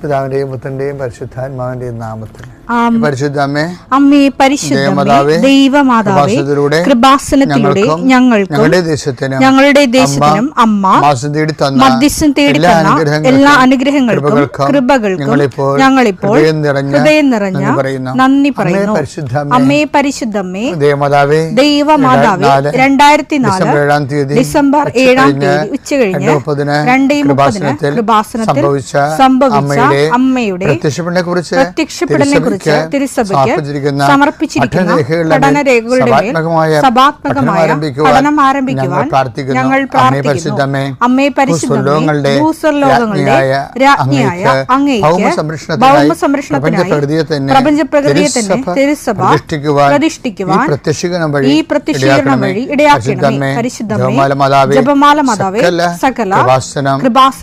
പിതാവിന്റെയും പുത്രന്റെയും പരിശുദ്ധാത്മാവിന്റെയും നാമത്തിൽ പരിശുദ്ധ അമ്മേ, പരിശുദ്ധ ദൈവമാതാവേ, കൃപാസനത്തിലൂടെ ഞങ്ങൾക്കും ഞങ്ങളുടെ ദേശത്തിനും അമ്മ മധ്യസ്ഥം തേടി തന്ന എല്ലാ അനുഗ്രഹങ്ങൾക്കും കൃപകൾക്കും ഞങ്ങളിപ്പോൾ ഹൃദയം നിറഞ്ഞ നന്ദി പറയുന്നു. അമ്മേ, പരിശുദ്ധമ്മേ, ദൈവമാതാവേ, 2004 ഡിസംബർ 7 ഉച്ചകഴിഞ്ഞ് 2:30 കൃപാസനത്തിൽ സംഭവിച്ച അമ്മയുടെ പ്രത്യക്ഷപ്പെടലിനെ കുറിച്ച് തിരുസഭയ്ക്ക് സമർപ്പിച്ചിരിക്കുന്ന പഠനരേഖകളുടെ സഭാത്മകമായ പഠനം ആരംഭിക്കുവാൻ ഞങ്ങൾ പ്രാർത്ഥിക്കുന്നു. അമ്മേ, പരിശുദ്ധമേ, ഭൂസ്വർലോകങ്ങളുടെ രാജ്ഞിയായ അങ്ങേയ്ക്ക് ഭൗമസംരക്ഷണത്തിനായി പ്രപഞ്ചപ്രകൃതിയെ തന്നെ തിരുസഭ പ്രതിഷ്ഠിക്കുവാൻ ഈ പ്രത്യക്ഷീകരണം വഴി ഇടയാക്കണമേ. പരിശുദ്ധമേ, ജപമാല മാതാവേ, സകല കൃപാസനം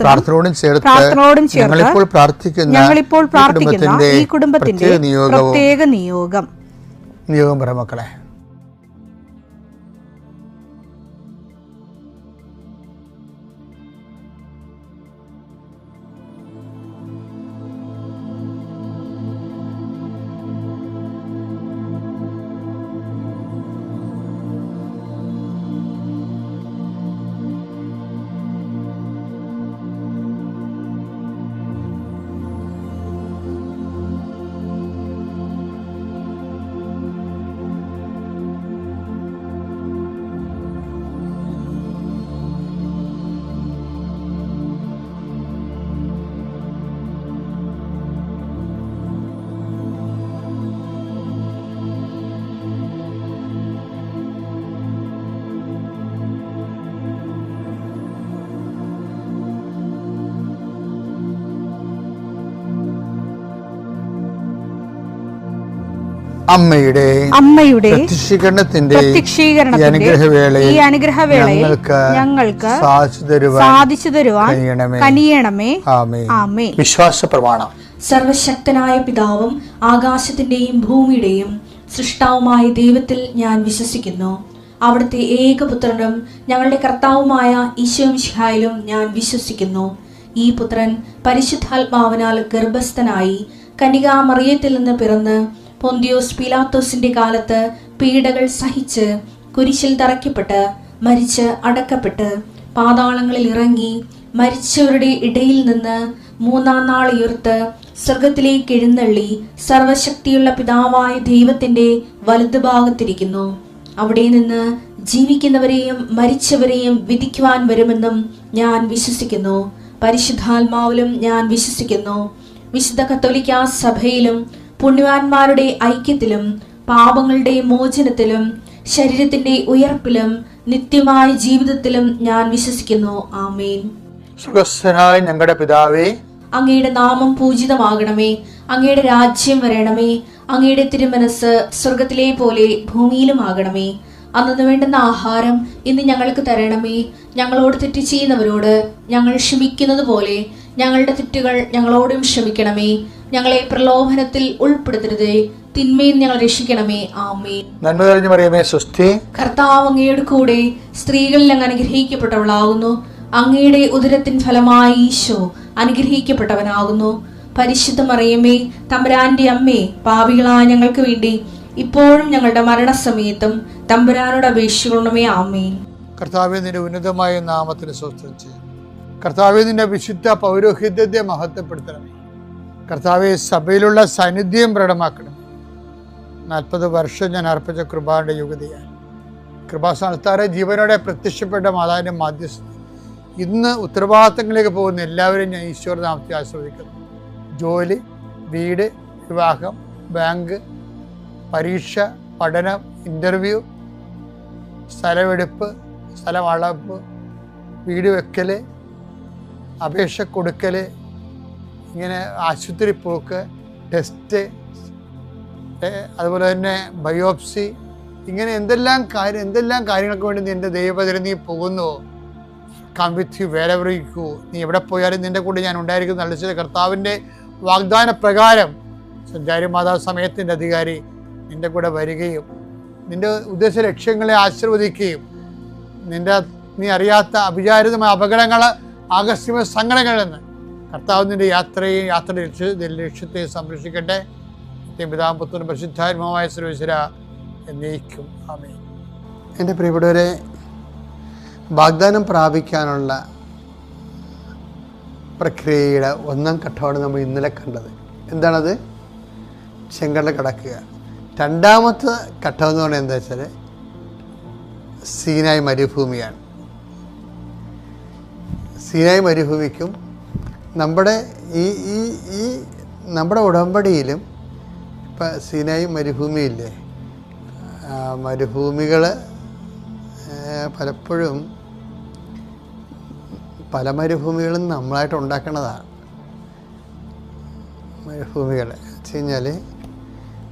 പ്രാർത്ഥനയോടും ചേർത്ത് ഞങ്ങളിപ്പോൾ പ്രാർത്ഥിക്കുന്ന ഈ കുടുംബത്തിന്റെ പ്രത്യേക നിയോഗം പറ മക്കളെ. അമ്മയുടെ പ്രത്യക്ഷീകരണത്തിന്റെ ഈ അനുഗ്രഹവേളയിൽ ഞങ്ങൾക്ക് സാധിച്ചു തരുവാൻ കനിയണമേ. ആമേൻ. വിശ്വാസ പ്രമാണം. സർവശക്തനായ പിതാവും ആകാശത്തിന്റെയും ഭൂമിയുടെയും സൃഷ്ടാവുമായ ദൈവത്തിൽ ഞാൻ വിശ്വസിക്കുന്നു. അവിടുത്തെ ഏകപുത്രനും ഞങ്ങളുടെ കർത്താവുമായ ഈശോമിശിഹായിലും ഞാൻ വിശ്വസിക്കുന്നു. ഈ പുത്രൻ പരിശുദ്ധാത്മാവിനാൽ ഗർഭസ്ഥനായി കന്യകാമറിയത്തിൽ നിന്ന് പിറന്ന് പൊന്തിയോസ് പീലാത്തോസിന്റെ കാലത്ത് പീഡകൾ സഹിച്ച് കുരിശിൽ തറയ്ക്കപ്പെട്ട് മരിച്ച് അടക്കപ്പെട്ട് പാതാളങ്ങളിൽ ഇറങ്ങി മരിച്ചവരുടെ ഇടയിൽ നിന്ന് 3-ാം നാൾ ഉയർത്ത് സ്വർഗത്തിലേക്ക് എഴുന്നള്ളി സർവശക്തിയുള്ള പിതാവായ ദൈവത്തിന്റെ വലതുഭാഗത്തിരിക്കുന്നു. അവിടെ നിന്ന് ജീവിക്കുന്നവരെയും മരിച്ചവരെയും വിധിക്കുവാൻ വരുമെന്നും ഞാൻ വിശ്വസിക്കുന്നു. പരിശുദ്ധാത്മാവിലും ഞാൻ വിശ്വസിക്കുന്നു. വിശുദ്ധ കത്തോലിക്കാ സഭയിലും പുണ്യവാന്മാരുടെ ഐക്യത്തിലും പാപങ്ങളുടെ മോചനത്തിലും ശരീരത്തിന്റെ ഉയർപ്പിലും നിത്യമായ ജീവിതത്തിലും ഞാൻ വിശ്വസിക്കുന്നു. ആമേൻ. സുഖസ്ഥനായ ഞങ്ങളുടെ പിതാവേ, അങ്ങയുടെ നാമം പൂജിതമാകണമേ. അങ്ങയുടെ രാജ്യം വരണമേ. അങ്ങയുടെ തിരുമനസ് സ്വർഗത്തിലെ പോലെ ഭൂമിയിലും ആകണമേ. അന്നു വേണ്ടുന്ന ആഹാരം ഇന്ന് ഞങ്ങൾക്ക് തരണമേ. ഞങ്ങളോട് തെറ്റ് ചെയ്യുന്നവരോട് ഞങ്ങൾ ക്ഷമിക്കുന്നത് പോലെ ഞങ്ങളുടെ തെറ്റുകൾ ഞങ്ങളോടും ക്ഷമിക്കണമേ. ഞങ്ങളെ പ്രലോഭനത്തിൽ ഉൾപ്പെടുത്തരുതേ, തിന്മയിൽ ഞങ്ങൾ രക്ഷിക്കണമേ. ആമേൻ. നന്മ നിറഞ്ഞ മറിയമേ, സ്വസ്തി. കർത്താവ് അങ്ങയുടെ കൂടെ സ്ത്രീകളിൽ അങ്ങ് അനുഗ്രഹിക്കപ്പെട്ടവളാകുന്നു. അങ്ങയുടെ ഉദരത്തിൻ ഫലമായി ഈശോ അനുഗ്രഹിക്കപ്പെട്ടവനാകുന്നു. പരിശുദ്ധ മറിയമേ, തമ്പുരാന്റെ അമ്മേ, പാപികളായ ഞങ്ങൾക്ക് വേണ്ടി ഇപ്പോഴും ഞങ്ങളുടെ മരണസമയത്തും തമ്പുരാനോട് അപേക്ഷിക്കണമേ. ആമേൻ. കർത്താവേ, നിന്റെ ഉന്നതമായ നാമത്തിന് സ്വസ്ത്രം ചെയ്യും. കർത്താവേ, നിന്റെ വിശുദ്ധ പൗരോഹിത്യത്തെ മഹത്വപ്പെടുത്തണമേ. കർത്താവെ, സഭയിലുള്ള സാന്നിധ്യം പ്രകടമാക്കണം. 40 വർഷം ഞാൻ അർപ്പിച്ച കൃപാന്റെ യുഗതിയാൽ കൃപാസ്ഥാനത്താറെ ജീവനോടെ പ്രത്യക്ഷപ്പെട്ട മാതാവിന്റെ മാധ്യസ്ഥ ഇന്ന് ഉത്തരവാദിത്തങ്ങളിലേക്ക് പോകുന്ന എല്ലാവരെയും ഞാൻ ഈശ്വര നാമത്തെ ആശ്രയിക്കുന്നു. ജോലി, വീട്, വിവാഹം, ബാങ്ക്, പരീക്ഷ, പഠനം, ഇൻ്റർവ്യൂ, സ്ഥലമെടുപ്പ്, സ്ഥലം അളപ്പ്, വീട് വെക്കൽ, അപേക്ഷ കൊടുക്കൽ, ഇങ്ങനെ ആശുപത്രി പോക്ക്, ടെസ്റ്റ്, അതുപോലെ തന്നെ ബയോപ്സി, ഇങ്ങനെ എന്തെല്ലാം കാര്യങ്ങൾക്ക് വേണ്ടി നിൻ്റെ ദൈവപതിരെ നീ പോകുന്നുവോ, come with you wherever you go. നീ എവിടെ പോയാലും നിൻ്റെ കൂടെ ഞാൻ ഉണ്ടായിരിക്കും. നല്ല കർത്താവിൻ്റെ വാഗ്ദാന പ്രകാരം സഞ്ചാരി മാതാവ് സമയത്തിൻ്റെ അധികാരി നിൻ്റെ കൂടെ വരികയും നിൻ്റെ ഉദ്ദേശ ലക്ഷ്യങ്ങളെ ആശീർവദിക്കുകയും നീ അറിയാത്ത അവിചാരിതമായ അപകടങ്ങൾ, ആകസ്മിക സങ്കടങ്ങളിൽ നിന്ന് കർത്താവ് നിൻ്റെ യാത്രയുടെ ലക്ഷ്യത്തെ സംരക്ഷിക്കട്ടെ. പിതാവും പുത്രനും പരിശുദ്ധാത്മാവായ സർവ്വേശ്വര എന്നേക്കും ആമേൻ. എൻ്റെ പ്രിയപ്പെട്ടവരെ, വാഗ്ദാനം പ്രാപിക്കാനുള്ള പ്രക്രിയയുടെ ഒന്നാം ഘട്ടമാണ് നമ്മൾ ഇന്നലെ കണ്ടത്. എന്താണത്? ചെങ്കടൽ കടക്കുക. രണ്ടാമത്തെ ഘട്ടം എന്ന് പറയുന്നത് എന്താ വെച്ചാൽ സീനായ് മരുഭൂമിയാണ്. സീനായ് മരുഭൂമിക്കും നമ്മുടെ ഈ നമ്മുടെ ഉടമ്പടിയിലും ഇപ്പം സീനായ് മരുഭൂമിയില്ലേ, മരുഭൂമികൾ പലപ്പോഴും പല മരുഭൂമികളും നമ്മളായിട്ട് ഉണ്ടാക്കുന്നതാണ്. മരുഭൂമികൾ വെച്ച് കഴിഞ്ഞാൽ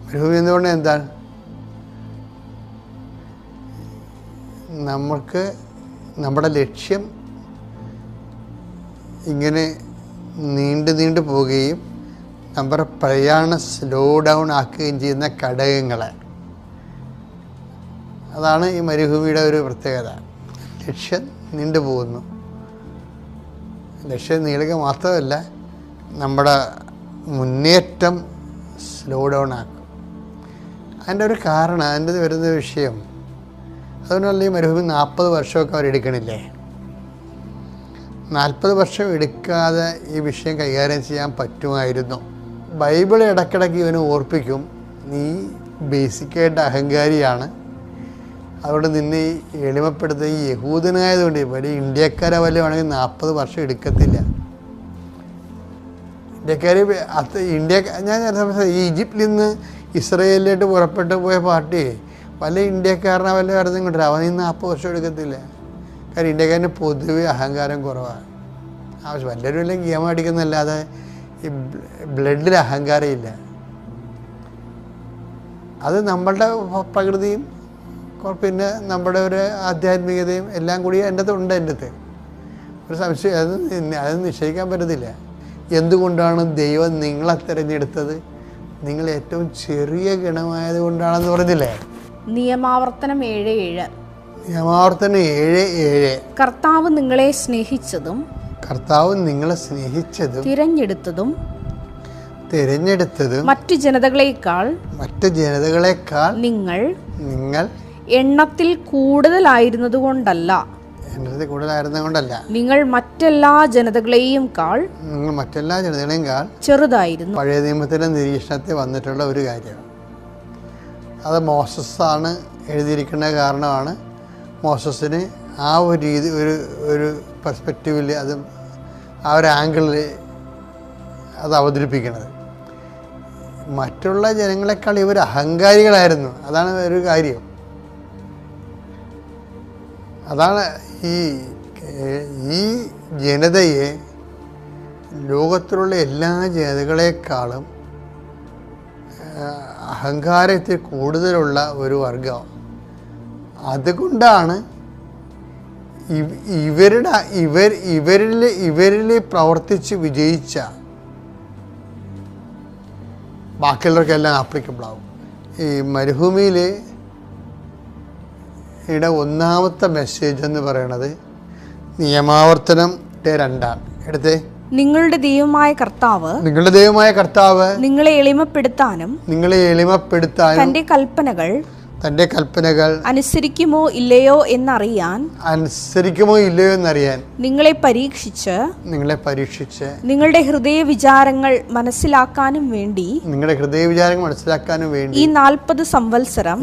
മരുഭൂമി എന്ന് പറഞ്ഞാൽ എന്താണ്? നമുക്ക് നമ്മുടെ ലക്ഷ്യം ഇങ്ങനെ നീണ്ടു പോവുകയും നമ്മുടെ പ്രയാണം സ്ലോ ഡൗൺ ആക്കുകയും ചെയ്യുന്ന ഘടകങ്ങൾ, അതാണ് ഈ മരുഭൂമിയുടെ ഒരു പ്രത്യേകത. ലക്ഷ്യം നീണ്ടു പോകുന്നു. ലക്ഷ്യം നീളുക മാത്രമല്ല, നമ്മുടെ മുന്നേറ്റം സ്ലോ ഡൗൺ ആക്കും. അതിൻ്റെ ഒരു കാരണം, അതിൻ്റെ വരുന്ന വിഷയം, അതുകൊണ്ടല്ല ഈ മരുഭൂമി 40 വർഷമൊക്കെ അവരെടുക്കണില്ലേ. 40 വർഷം എടുക്കാതെ ഈ വിഷയം കൈകാര്യം ചെയ്യാൻ പറ്റുമായിരുന്നു. ബൈബിൾ ഇടയ്ക്കിടയ്ക്ക് ഇവന് ഓർപ്പിക്കും, നീ ബേസിക്കായിട്ട് അഹങ്കാരിയാണ്, അതുകൊണ്ട് നിന്നെ എളിമപ്പെടുത്തുക. ഈ യഹൂദനായതുകൊണ്ട് വലിയ ഇന്ത്യക്കാരെ വല്ല വേണമെങ്കിൽ 40 വർഷം എടുക്കത്തില്ല. ഇന്ത്യക്കാർ ഞാൻ ഈജിപ്തിൽ നിന്ന് ഇസ്രയേലിലോട്ട് പുറപ്പെട്ടു പോയ പാർട്ടി വല്ല ഇന്ത്യക്കാരനെ വല്ല കാര്യത്തും കൊണ്ടുവരാം, അവന് 40 വർഷം എടുക്കത്തില്ല. കാരണം ഇന്ത്യക്കാരന് പൊതുവെ അഹങ്കാരം കുറവാണ്. ആവശ്യം വല്ലവരും എല്ലാം ഗെയിം അടിക്കുന്നല്ലാതെ ഈ ബ്ലഡിൽ അഹങ്കാരം ഇല്ല. അത് നമ്മളുടെ പ്രകൃതിയും പിന്നെ നമ്മുടെ ഒരു ആധ്യാത്മികതയും എല്ലാം കൂടി എൻ്റെ ഉണ്ട്. എൻ്റെ ഒരു സംശയം അത് നിശ്ചയിക്കാൻ പറ്റത്തില്ല. എന്തുകൊണ്ടാണ് ദൈവം നിങ്ങളെ തിരഞ്ഞെടുത്തത്? നിങ്ങൾ ഏറ്റവും ചെറിയ ഗണമായത് കൊണ്ടാണെന്ന് പറഞ്ഞില്ലേ? നിയമാവർത്തനം 7:7. നിയമാവർത്തനം 7:7. കർത്താവ് നിങ്ങളെ സ്നേഹിച്ചതും തിരഞ്ഞെടുത്തതും മറ്റു ജനതകളെക്കാൾ നിങ്ങൾ എണ്ണത്തിൽ കൂടുതലായിരുന്നതുകൊണ്ടല്ല, നിങ്ങൾ മറ്റെല്ലാ ജനതകളെയും ചെറുതായിരുന്നു. പഴയ നിയമത്തിൻ്റെ നിരീക്ഷണത്തിൽ വന്നിട്ടുള്ള ഒരു കാര്യമാണ്. അത് മോസസ്സാണ് എഴുതിയിരിക്കുന്ന കാരണമാണ് മോസസിന് ആ ഒരു രീതി ഒരു പെർസ്പെക്റ്റീവിൽ അത് ആ ഒരു ആംഗിളിൽ അത് അവതരിപ്പിക്കുന്നത്. മറ്റുള്ള ജനങ്ങളെക്കാൾ ഇവർ അഹങ്കാരികളായിരുന്നു. അതാണ് ഒരു കാര്യം. അതാണ് ഈ ജനതയെ ലോകത്തിലുള്ള എല്ലാ ജനതകളെക്കാളും അഹങ്കാരത്തിൽ കൂടുതലുള്ള ഒരു വർഗം. അതുകൊണ്ടാണ് ഇവരിൽ പ്രവർത്തിച്ച് വിജയിച്ച ബാക്കിയുള്ളവർക്കെല്ലാം ആപ്ലിക്കബിൾ ആവും. ഈ മരുഭൂമിയിൽ ഒന്നാമത്തെ മെസ്സേജ് എന്ന് പറയുന്നത് നിയമാവർത്തനം 2 എടുത്തേ. നിങ്ങളുടെ ദൈവമായ കർത്താവ് നിങ്ങളെ എളിമപ്പെടുത്താനും തന്റെ കൽപ്പനകൾ അനുസരിക്കുമോ ഇല്ലയോ എന്നറിയാൻ നിങ്ങളെ പരീക്ഷിച്ച് നിങ്ങളുടെ ഹൃദയ വിചാരങ്ങൾ മനസ്സിലാക്കാനും വേണ്ടി ഈ 40 സംവത്സരം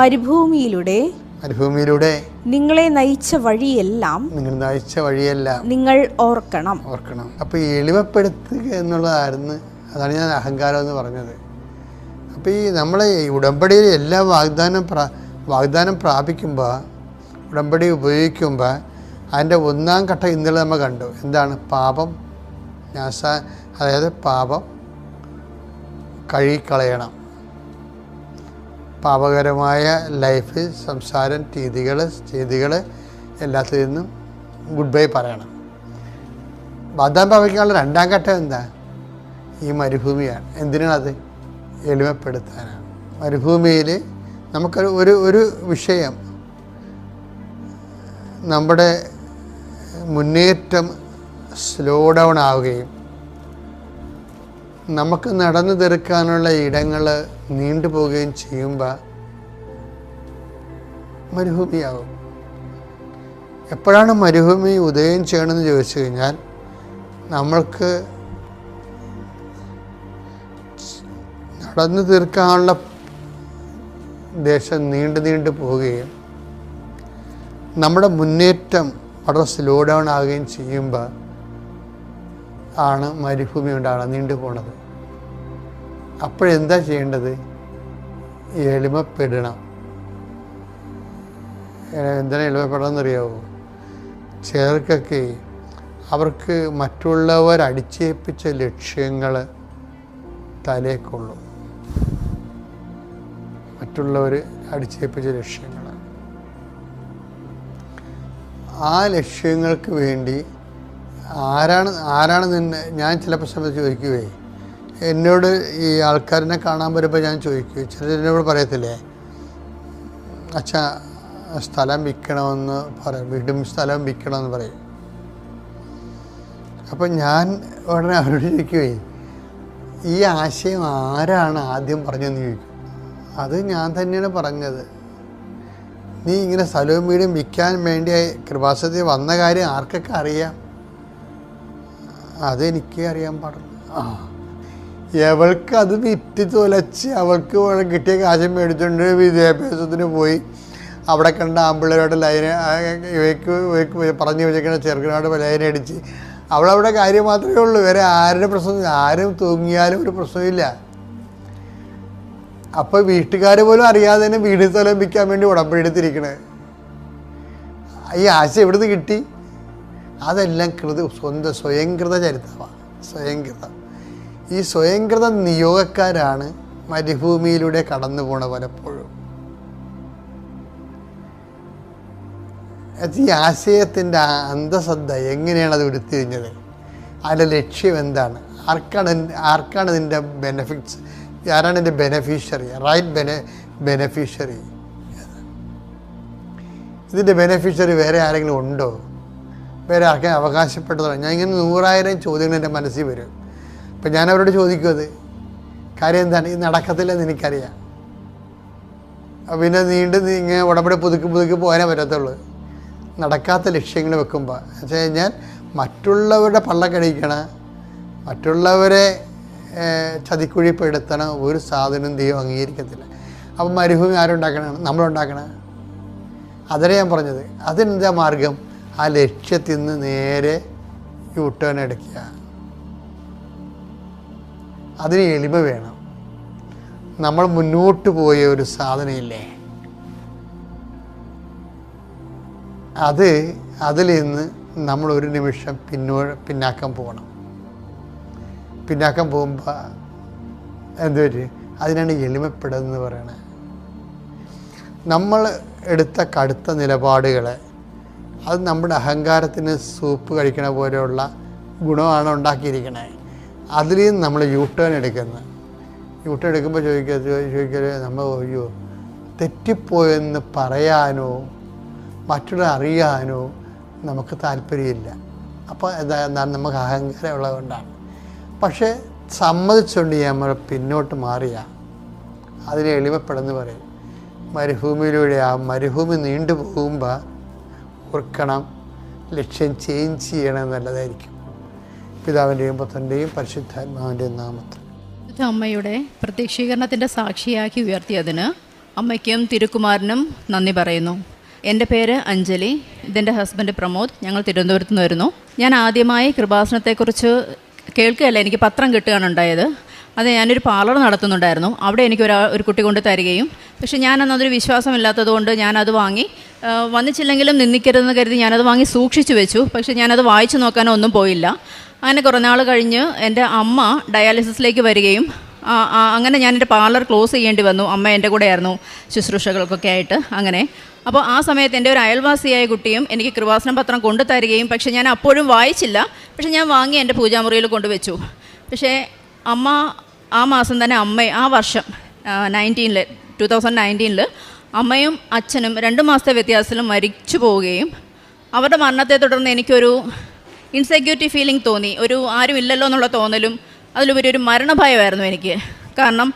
മരുഭൂമിയിലൂടെ നിങ്ങളെ നയിച്ച വഴിയെല്ലാം നിങ്ങൾ ഓർക്കണം. അപ്പോൾ ഈ എളിമപ്പെടുത്തുക എന്നുള്ളതായിരുന്നു. അതാണ് ഞാൻ അഹങ്കാരം എന്ന് പറഞ്ഞത്. അപ്പോൾ ഈ നമ്മളെ ഉടമ്പടിയിൽ എല്ലാ വാഗ്ദാനം പ്രാപിക്കുമ്പോൾ, ഉടമ്പടി ഉപയോഗിക്കുമ്പോൾ അതിൻ്റെ ഒന്നാം ഘട്ടം ഇന്നലെ നമ്മൾ കണ്ടു. എന്താണ്? പാപം അതായത് പാപം കഴുകിക്കളയണം. പാപകരമായ ലൈഫ്, സംസാരം, രീതികൾ എല്ലാത്തിൽ നിന്നും ഗുഡ് ബൈ പറയണം. വാഗ്ദാനം പ്രാപിക്കാനുള്ള രണ്ടാം ഘട്ടം എന്താ? ഈ മരുഭൂമിയാണ്. എന്തിനാണത്? എളിമപ്പെടുത്താനാണ്. മരുഭൂമിയിൽ നമുക്കൊരു ഒരു വിഷയം, നമ്മുടെ മുന്നേറ്റം സ്ലോ ഡൗൺ ആവുകയും നമുക്ക് നടന്നു തീർക്കാനുള്ള ഇടങ്ങൾ നീണ്ടുപോവുകയും ചെയ്യുമ്പോൾ മരുഭൂമിയാവും. എപ്പോഴാണ് മരുഭൂമി ഉദയം ചെയ്യണമെന്ന് ചോദിച്ചു കഴിഞ്ഞാൽ, നമ്മൾക്ക് നടന്നു തീർക്കാനുള്ള ദേശം നീണ്ടു പോവുകയും നമ്മുടെ മുന്നേറ്റം വളരെ സ്ലോ ഡൗൺ ആവുകയും ചെയ്യുമ്പോൾ ആണ് മരുഭൂമി ഉണ്ടാകണം, നീണ്ടു പോണത്. അപ്പോഴെന്താ ചെയ്യേണ്ടത്? എളിമപ്പെടണം. എന്തിനാ എളിമപ്പെടണമെന്നറിയാവോ? ചിലർക്കൊക്കെ അവർക്ക് മറ്റുള്ളവർ അടിച്ചേൽപ്പിച്ച ലക്ഷ്യങ്ങൾ തലേക്കൊള്ളും. മറ്റുള്ളവർ അടിച്ചേൽപ്പിച്ച ലക്ഷ്യങ്ങൾ, ആ ലക്ഷ്യങ്ങൾക്ക് വേണ്ടി ആരാണ് നിന്നെ, ഞാൻ ചിലപ്പോൾ സമയത്ത് ചോദിക്കുകയെ, എന്നോട് ഈ ആൾക്കാരിനെ കാണാൻ വരുമ്പോൾ ഞാൻ ചോദിക്കുകയും, ചിലരോട് പറയത്തില്ലേ, അച്ഛാ സ്ഥലം വിൽക്കണമെന്ന് പറയും, വീടും സ്ഥലം വിൽക്കണമെന്ന് പറയും. അപ്പം ഞാൻ ഉടനെ അവരോട് ചോദിക്കുകയെ, ഈ ആശയം ആരാണ് ആദ്യം പറഞ്ഞതെന്ന് ചോദിക്കും. അത് ഞാൻ തന്നെയാണ് പറഞ്ഞത്. നീ ഇങ്ങനെ സ്ഥലവും വീടും വിൽക്കാൻ വേണ്ടി കൃപാസനത്തിൽ വന്ന കാര്യം ആർക്കൊക്കെ അറിയാം? അതെനിക്ക് അറിയാൻ പാടില്ല. അവൾക്ക് അത് വിറ്റ് തുലച്ച് അവൾക്ക് കിട്ടിയ കാശം മേടിച്ചുകൊണ്ട് വിദ്യാഭ്യാസത്തിന് പോയി അവിടെ കണ്ട ആമ്പിള്ളേരോട് ഇവയ്ക്ക് പറഞ്ഞു വെച്ചേക്കുന്ന ചെറുക്കനോട് ലൈനടിച്ച് അവളവിടെ കാര്യം മാത്രമേ ഉള്ളൂ. വേറെ ആരുടെ പ്രശ്നം, ആരും തൂങ്ങിയാലും ഒരു പ്രശ്നമില്ല. അപ്പോൾ വീട്ടുകാർ പോലും അറിയാതെ തന്നെ വീട് സ്ഥലം വിൽക്കാൻ വേണ്ടി ഉടമ്പടി എടുത്തിരിക്കണേ. ഈ ആശയം എവിടുന്ന് കിട്ടി? അതെല്ലാം സ്വയംകൃത ചരിത്രമാണ്. സ്വയംകൃതം. ഈ സ്വയംകൃത നിയോഗക്കാരാണ് മരുഭൂമിയിലൂടെ കടന്നു പോണ പലപ്പോഴും. ഈ ആശയത്തിൻ്റെ അന്തസത്ത എങ്ങനെയാണ് അത് ഉരുത്തിരിഞ്ഞത്? അതിൻ്റെ ലക്ഷ്യം എന്താണ്? ആർക്കാണ് ഇതിൻ്റെ ബെനഫിറ്റ്സ്? ആരാണ് ഇതിൻ്റെ ബെനഫിഷ്യറി? ബെനഫിഷ്യറി. ഇതിൻ്റെ ബെനഫിഷ്യറി വേറെ ആരെങ്കിലും ഉണ്ടോ? വേറെ ആർക്കും അവകാശപ്പെട്ടതോ? ഞാൻ ഇങ്ങനെ 100,000 ചോദ്യങ്ങൾ എൻ്റെ മനസ്സിൽ വരും. അപ്പം ഞാൻ അവരോട് ചോദിക്കും, അത് കാര്യം എന്താണ്? ഇത് നടക്കത്തില്ലെന്ന് എനിക്കറിയാം. പിന്നെ ഇങ്ങനെ ഉടമ്പടി പുതുക്കി പോകാനേ പറ്റത്തുള്ളൂ. നടക്കാത്ത ലക്ഷ്യങ്ങൾ വെക്കുമ്പോൾ വെച്ച് കഴിഞ്ഞാൽ മറ്റുള്ളവരുടെ പള്ളക്കടിക്കണ, മറ്റുള്ളവരെ ചതിക്കുഴിപ്പെടുത്തണ ഒരു സാധനം ദൈവം അംഗീകരിക്കത്തില്ല. അപ്പം മരുഭൂമി ആരുണ്ടാക്കണതാണ്? നമ്മളുണ്ടാക്കണേ. അതേ ഞാൻ പറഞ്ഞത്. അതിനെന്താ മാർഗം? ആ ലക്ഷ്യത്തിൽ നിന്ന് നേരെ യൂട്ടേൺ എടുക്കുക. അതിന് എളിമ വേണം. നമ്മൾ മുന്നോട്ട് പോയ ഒരു സാധനമില്ലേ, അതിൽ നിന്ന് നമ്മൾ ഒരു നിമിഷം പിന്നാക്കം പോകണം. പിന്നാക്കം പോകുമ്പോൾ എന്തുപറ്റും? അതിനാണ് എളിമപ്പെടുന്നത് പറയണത്. നമ്മൾ എടുത്ത കടുത്ത നിലപാടുകളെ, അത് നമ്മുടെ അഹങ്കാരത്തിന് സൂപ്പ് കഴിക്കണ പോലെയുള്ള ഗുണമാണ് ഉണ്ടാക്കിയിരിക്കണേ. അതിൽ നിന്ന് നമ്മൾ യൂട്ടേൺ എടുക്കുന്നത്. യൂട്ടേൺ എടുക്കുമ്പോൾ ചോദിക്കരുത് നമ്മൾ അയ്യോ തെറ്റിപ്പോയെന്ന് പറയാനോ മറ്റുള്ള അറിയാനോ നമുക്ക് താല്പര്യമില്ല. അപ്പോൾ എന്താണ്? നമുക്ക് അഹങ്കാരം ഉള്ളതുകൊണ്ടാണ്. പക്ഷേ സമ്മതിച്ചുകൊണ്ട് നമ്മൾ പിന്നോട്ട് മാറിയ അതിനെ എളിമപ്പെടുന്നു പറയും. മരുഭൂമിയിലൂടെ ആ മരുഭൂമി നീണ്ടു പോകുമ്പോൾ ഓർക്കണം, ലക്ഷ്യം ചേഞ്ച് ചെയ്യണം നല്ലതായിരിക്കും. പിതാവിൻ്റെയും പുത്രൻ്റെയും പരിശുദ്ധാത്മാവിൻ്റെയും നാമത്തിൽ. അമ്മയുടെ പ്രത്യക്ഷീകരണത്തിൻ്റെ സാക്ഷിയാക്കി ഉയർത്തിയതിന് അമ്മയ്ക്കും തിരുക്കുമാരനും നന്ദി പറയുന്നു. എൻ്റെ പേര് അഞ്ജലി, ഇതെൻ്റെ ഹസ്ബൻഡ് പ്രമോദ്. ഞങ്ങൾ തിരുവനന്തപുരത്ത് നിന്ന് വരുന്നു. ഞാൻ ആദ്യമായി കൃപാസനത്തെക്കുറിച്ച് കേൾക്കുകയല്ല, എനിക്ക് പത്രം കിട്ടുകയാണ് ഉണ്ടായത്. അത് ഞാനൊരു പാർലർ നടത്തുന്നുണ്ടായിരുന്നു. അവിടെ എനിക്ക് ഒരു കുട്ടി കൊണ്ട് തരികയും, പക്ഷേ ഞാനതൊരു വിശ്വാസമില്ലാത്തത് കൊണ്ട് ഞാനത് വാങ്ങി, വന്നിച്ചില്ലെങ്കിലും നിന്ദിക്കരുതെന്ന് കരുതി ഞാനത് വാങ്ങി സൂക്ഷിച്ചു വെച്ചു. പക്ഷേ ഞാനത് വായിച്ചു നോക്കാനോ ഒന്നും പോയില്ല. അങ്ങനെ കുറേ നാൾ കഴിഞ്ഞ് എൻ്റെ അമ്മ ഡയാലിസിസിലേക്ക് വരികയും അങ്ങനെ ഞാൻ എൻ്റെ പാർലർ ക്ലോസ് ചെയ്യേണ്ടി വന്നു. അമ്മ എൻ്റെ കൂടെയായിരുന്നു ശുശ്രൂഷകൾക്കൊക്കെ ആയിട്ട്. അങ്ങനെ അപ്പോൾ ആ സമയത്ത് എൻ്റെ ഒരു അയൽവാസിയായ കുട്ടിയും എനിക്ക് കൃപാസനം പത്രം കൊണ്ടു തരികയും, പക്ഷേ ഞാൻ അപ്പോഴും വായിച്ചില്ല. പക്ഷേ ഞാൻ വാങ്ങി എൻ്റെ പൂജാമുറിയിൽ കൊണ്ടുവച്ചു. പക്ഷേ അമ്മ ആ മാസം തന്നെ ആ വർഷം 2019 അമ്മയും അച്ഛനും 2 മാസത്തെ വ്യത്യാസത്തിൽ മരിച്ചു പോവുകയും, അവരുടെ മരണത്തെ തുടർന്ന് എനിക്കൊരു ഇൻസെക്യൂരിറ്റി ഫീലിംഗ് തോന്നി. ഒരു ആരും ഇല്ലല്ലോ എന്നുള്ള തോന്നലും അതിലുപരി ഒരു മരണഭയമായിരുന്നു എനിക്ക്. കാരണം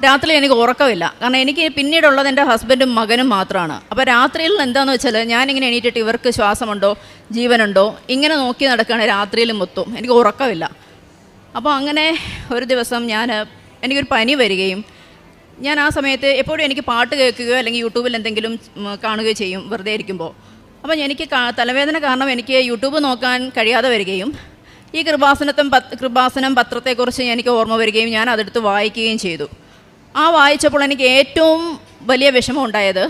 രാത്രി എനിക്ക് ഉറക്കമില്ല. കാരണം എനിക്ക് പിന്നീടുള്ളത് എൻ്റെ ഹസ്ബൻഡും മകനും മാത്രമാണ്. അപ്പോൾ രാത്രിയിൽ എന്താണെന്ന് വെച്ചാൽ ഞാനിങ്ങനെ എണീറ്റിട്ട് ഇവർക്ക് ശ്വാസമുണ്ടോ ജീവനുണ്ടോ ഇങ്ങനെ നോക്കി നടക്കുകയാണ് രാത്രിയിലും മൊത്തം. എനിക്ക് ഉറക്കമില്ല. അപ്പോൾ അങ്ങനെ ഒരു ദിവസം എനിക്കൊരു പനി വരികയും ഞാൻ ആ സമയത്ത് എപ്പോഴും എനിക്ക് പാട്ട് കേൾക്കുകയോ അല്ലെങ്കിൽ യൂട്യൂബിൽ എന്തെങ്കിലും കാണുകയോ ചെയ്യും വെറുതെ ഇരിക്കുമ്പോൾ. അപ്പോൾ എനിക്ക് തലവേദന കാരണം എനിക്ക് യൂട്യൂബ് നോക്കാൻ കഴിയാതെ വരികയും ഈ കൃപാസനം പത്രത്തെക്കുറിച്ച് എനിക്ക് ഓർമ്മ വരികയും ഞാൻ അതെടുത്ത് വായിക്കുകയും ചെയ്തു. ആ വായിച്ചപ്പോൾ എനിക്ക് ഏറ്റവും വലിയ വിഷമം ഉണ്ടായത്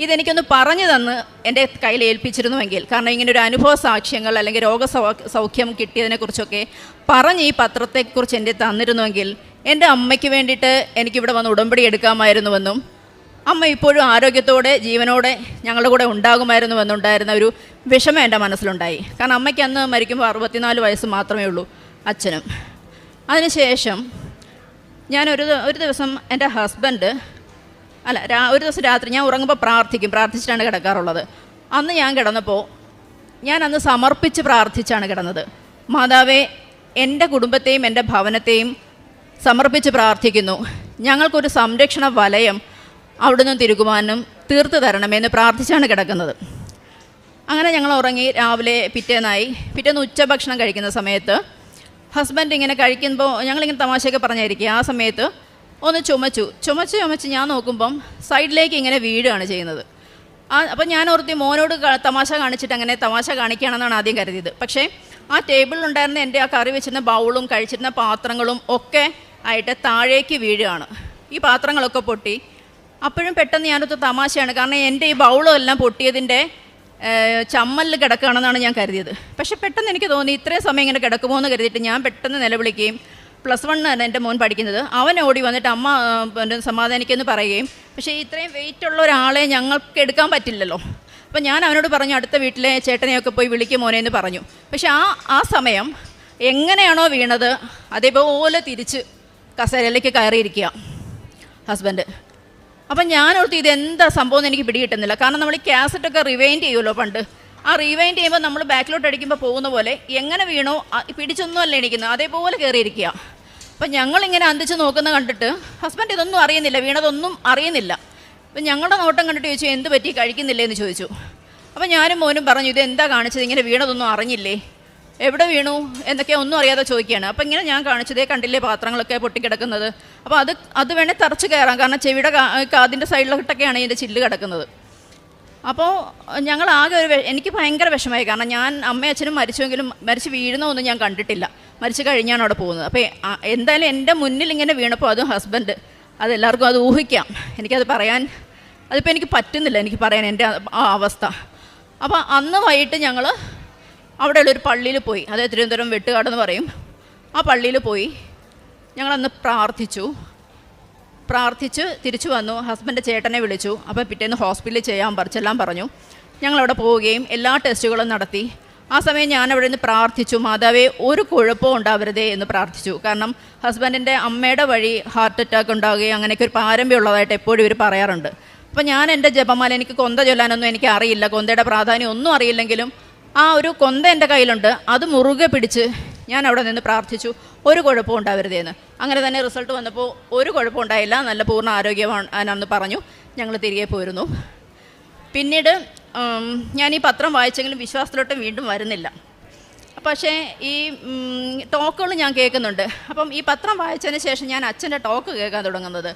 ഇതെനിക്കൊന്ന് പറഞ്ഞു തന്ന് എൻ്റെ കയ്യിൽ ഏൽപ്പിച്ചിരുന്നുവെങ്കിൽ. കാരണം ഇങ്ങനെ ഒരു അനുഭവ സാക്ഷ്യങ്ങൾ അല്ലെങ്കിൽ രോഗസൗഖ്യം കിട്ടിയതിനെക്കുറിച്ചൊക്കെ പറഞ്ഞ് ഈ പത്രത്തെക്കുറിച്ച് എൻ്റെ തന്നിരുന്നുവെങ്കിൽ എൻ്റെ അമ്മയ്ക്ക് വേണ്ടിയിട്ട് എനിക്കിവിടെ വന്ന് ഉടമ്പടി എടുക്കാമായിരുന്നുവെന്നും അമ്മ ഇപ്പോഴും ആരോഗ്യത്തോടെ ജീവനോടെ ഞങ്ങളുടെ കൂടെ ഉണ്ടാകുമായിരുന്നുവെന്നുണ്ടായിരുന്ന ഒരു വിഷമം എൻ്റെ മനസ്സിലുണ്ടായി. കാരണം അമ്മയ്ക്ക് അന്ന് മരിക്കുമ്പോൾ 64 വയസ്സ് മാത്രമേ ഉള്ളൂ, അച്ഛനും. അതിനുശേഷം ഞാൻ ഒരു ദിവസം എൻ്റെ ഹസ്ബൻഡ് ഒരു ദിവസം രാത്രി ഞാൻ ഉറങ്ങുമ്പോൾ പ്രാർത്ഥിച്ചിട്ടാണ് കിടക്കാറുള്ളത്. അന്ന് ഞാൻ കിടന്നപ്പോൾ ഞാൻ അന്ന് സമർപ്പിച്ച് പ്രാർത്ഥിച്ചാണ് കിടന്നത്. മാതാവേ, എൻ്റെ കുടുംബത്തെയും എൻ്റെ ഭവനത്തെയും സമർപ്പിച്ച് പ്രാർത്ഥിക്കുന്നു. ഞങ്ങൾക്കൊരു സംരക്ഷണ വലയം അവിടുന്ന് തിരുകുമാരനും തീർത്ത് തരണമെന്ന് പ്രാർത്ഥിച്ചാണ് കിടക്കുന്നത്. അങ്ങനെ ഞങ്ങൾ ഉറങ്ങി. രാവിലെ പിറ്റേന്ന് ഉച്ചഭക്ഷണം കഴിക്കുന്ന സമയത്ത് ഹസ്ബൻഡ് ഇങ്ങനെ കഴിക്കുമ്പോൾ ഞങ്ങളിങ്ങനെ തമാശയൊക്കെ പറഞ്ഞായിരിക്കും. ആ സമയത്ത് ഒന്ന് ചുമച്ച് ഞാൻ നോക്കുമ്പം സൈഡിലേക്ക് ഇങ്ങനെ വീഴുകയാണ് ചെയ്യുന്നത്. അപ്പം ഞാൻ ഓർത്തി മോനോട് തമാശ കാണിച്ചിട്ട് അങ്ങനെ തമാശ കാണിക്കുകയാണെന്നാണ് ആദ്യം കരുതിയത്. പക്ഷേ ആ ടേബിളിലുണ്ടായിരുന്ന എൻ്റെ ആ കറി വെച്ചിരുന്ന ബൗളും കഴിച്ചിരുന്ന പാത്രങ്ങളും ഒക്കെ ആയിട്ട് താഴേക്ക് വീഴുകയാണ്. ഈ പാത്രങ്ങളൊക്കെ പൊട്ടി. അപ്പോഴും പെട്ടെന്ന് ഞാനൊരു തമാശയാണ്. കാരണം എൻ്റെ ഈ ബൗളും എല്ലാം പൊട്ടിയതിൻ്റെ ചമ്മലിൽ കിടക്കുകയാണെന്നാണ് ഞാൻ കരുതിയത്. പക്ഷേ പെട്ടെന്ന് എനിക്ക് തോന്നി ഇത്രയും സമയം ഇങ്ങനെ കിടക്കുമോ എന്ന് കരുതിയിട്ട് ഞാൻ പെട്ടെന്ന് നിലവിളിക്കുകയും +1 എൻ്റെ മോൻ പഠിക്കുന്നത്. അവൻ ഓടി വന്നിട്ട് അമ്മ സമാധാനിക്കുമെന്ന് പറയുകയും, പക്ഷേ ഇത്രയും വെയിറ്റ് ഉള്ള ഒരാളെ ഞങ്ങൾക്ക് എടുക്കാൻ പറ്റില്ലല്ലോ. അപ്പം ഞാൻ അവനോട് പറഞ്ഞു അടുത്ത വീട്ടിലെ ചേട്ടനെയൊക്കെ പോയി വിളിക്കും മോനെ എന്ന് പറഞ്ഞു. പക്ഷേ ആ സമയം എങ്ങനെയാണോ വീണത് അതേപോലെ തിരിച്ച് കസേരയിലേക്ക് കയറിയിരിക്കുക ഹസ്ബൻഡ്. അപ്പം ഞാനോർത്ത് ഇതെന്താ സംഭവം എന്ന് എനിക്ക് പിടികിട്ടുന്നില്ല. കാരണം നമ്മൾ ഈ കാസറ്റൊക്കെ റിവൈൻഡ് ചെയ്യുമല്ലോ പണ്ട്. ആ റിവൈൻഡ് ചെയ്യുമ്പോൾ നമ്മൾ ബാക്കിലോട്ട് അടിക്കുമ്പോൾ പോകുന്ന പോലെ എങ്ങനെ വീണോ പിടിച്ചൊന്നുമല്ല എണീക്കുന്നത്, അതേപോലെ കയറിയിരിക്കുക. അപ്പം ഞങ്ങളിങ്ങനെ അന്തിച്ച് നോക്കുന്ന കണ്ടിട്ട് ഹസ്ബൻഡ് ഇതൊന്നും അറിയുന്നില്ല, വീണതൊന്നും അറിയുന്നില്ല. അപ്പം ഞങ്ങളുടെ നോട്ടം കണ്ടിട്ട് ചോദിച്ചു എന്ത് പറ്റി കഴിക്കുന്നില്ലേ എന്ന് ചോദിച്ചു. അപ്പം ഞാനും മോനും പറഞ്ഞു ഇതെന്താ കാണിച്ചത്, ഇങ്ങനെ വീണതൊന്നും അറിഞ്ഞില്ലേ, എവിടെ വീണു എന്നൊക്കെ ഒന്നും അറിയാതെ ചോദിക്കുകയാണ്. അപ്പം ഇങ്ങനെ ഞാൻ കാണിച്ചതേ കണ്ടില്ലേ പാത്രങ്ങളൊക്കെ പൊട്ടിക്കിടക്കുന്നത്. അപ്പോൾ അത് വേണേൽ തറച്ച് കയറാം, കാരണം ചെവിയുടെ കാതിൻ്റെ സൈഡിലോട്ടൊക്കെയാണ് ഇതിൻ്റെ ചില്ല് കിടക്കുന്നത്. അപ്പോൾ ഞങ്ങളാകെ എനിക്ക് ഭയങ്കര വിഷമമായി. കാരണം ഞാൻ അമ്മയും അച്ഛനും മരിച്ചുവെങ്കിലും മരിച്ച് വീഴുന്നതൊന്നും ഞാൻ കണ്ടിട്ടില്ല, മരിച്ചു കഴിഞ്ഞാണ് അവിടെ പോകുന്നത്. അപ്പോൾ എന്തായാലും എൻ്റെ മുന്നിൽ ഇങ്ങനെ വീണപ്പോൾ അതും ഹസ്ബൻഡ്, അതെല്ലാവർക്കും അത് ഊഹിക്കാം. അതിപ്പോൾ എനിക്ക് പറ്റുന്നില്ല എനിക്ക് പറയാൻ എൻ്റെ ആ അവസ്ഥ. അപ്പോൾ അന്ന് വൈകിട്ട് ഞങ്ങൾ അവിടെയുള്ളൊരു പള്ളിയിൽ പോയി, അതായത് തിരുവനന്തപുരം വെട്ടുകാടെന്ന് പറയും. ആ പള്ളിയിൽ പോയി ഞങ്ങളന്ന് പ്രാർത്ഥിച്ച് തിരിച്ചു വന്നു. ഹസ്ബൻഡ് ചേട്ടനെ വിളിച്ചു. അപ്പോൾ പിറ്റേന്ന് ഹോസ്പിറ്റലിൽ ചെല്ലാൻ പറഞ്ഞു. ഞങ്ങളവിടെ പോവുകയും എല്ലാ ടെസ്റ്റുകളും നടത്തി. ആ സമയം ഞാനവിടെ നിന്ന് പ്രാർത്ഥിച്ചു, മാതാവേ ഒരു കുഴപ്പവും ഉണ്ടാവരുതേ എന്ന് പ്രാർത്ഥിച്ചു. കാരണം ഹസ്ബൻഡിൻ്റെ അമ്മയുടെ വഴി ഹാർട്ട് അറ്റാക്ക് ഉണ്ടാവുകയും അങ്ങനെയൊക്കെ ഒരു പാരമ്പര്യമുള്ളതായിട്ട് എപ്പോഴും ഇവർ പറയാറുണ്ട്. അപ്പോൾ ഞാൻ എൻ്റെ ജപമാല, എനിക്ക് കൊന്ത ചൊല്ലാനൊന്നും എനിക്ക് അറിയില്ല, കൊന്തയുടെ പ്രാധാന്യം ഒന്നും അറിയില്ലെങ്കിലും ആ ഒരു കൊന്ത എൻ്റെ കയ്യിലുണ്ട്, അത് മുറുകെ പിടിച്ച് ഞാൻ അവിടെ നിന്ന് പ്രാർത്ഥിച്ചു ഒരു കുഴപ്പവും ഉണ്ടാവരുതേന്ന്. അങ്ങനെ തന്നെ റിസൾട്ട് വന്നപ്പോൾ ഒരു കുഴപ്പം ഉണ്ടായില്ല, നല്ല പൂർണ്ണ ആരോഗ്യമാണെന്ന് പറഞ്ഞു. ഞങ്ങൾ തിരികെ പോയിരുന്നു. പിന്നീട് ഞാൻ ഈ പത്രം വായിച്ചെങ്കിലും വിശ്വാസത്തിലോട്ട് വീണ്ടും വരുന്നില്ല. പക്ഷേ ഈ ടോക്കുകൾ ഞാൻ കേൾക്കുന്നുണ്ട്. അപ്പം ഈ പത്രം വായിച്ചതിന് ശേഷം ഞാൻ അച്ഛൻ്റെ ടോക്ക് കേൾക്കാൻ തുടങ്ങുന്നത്.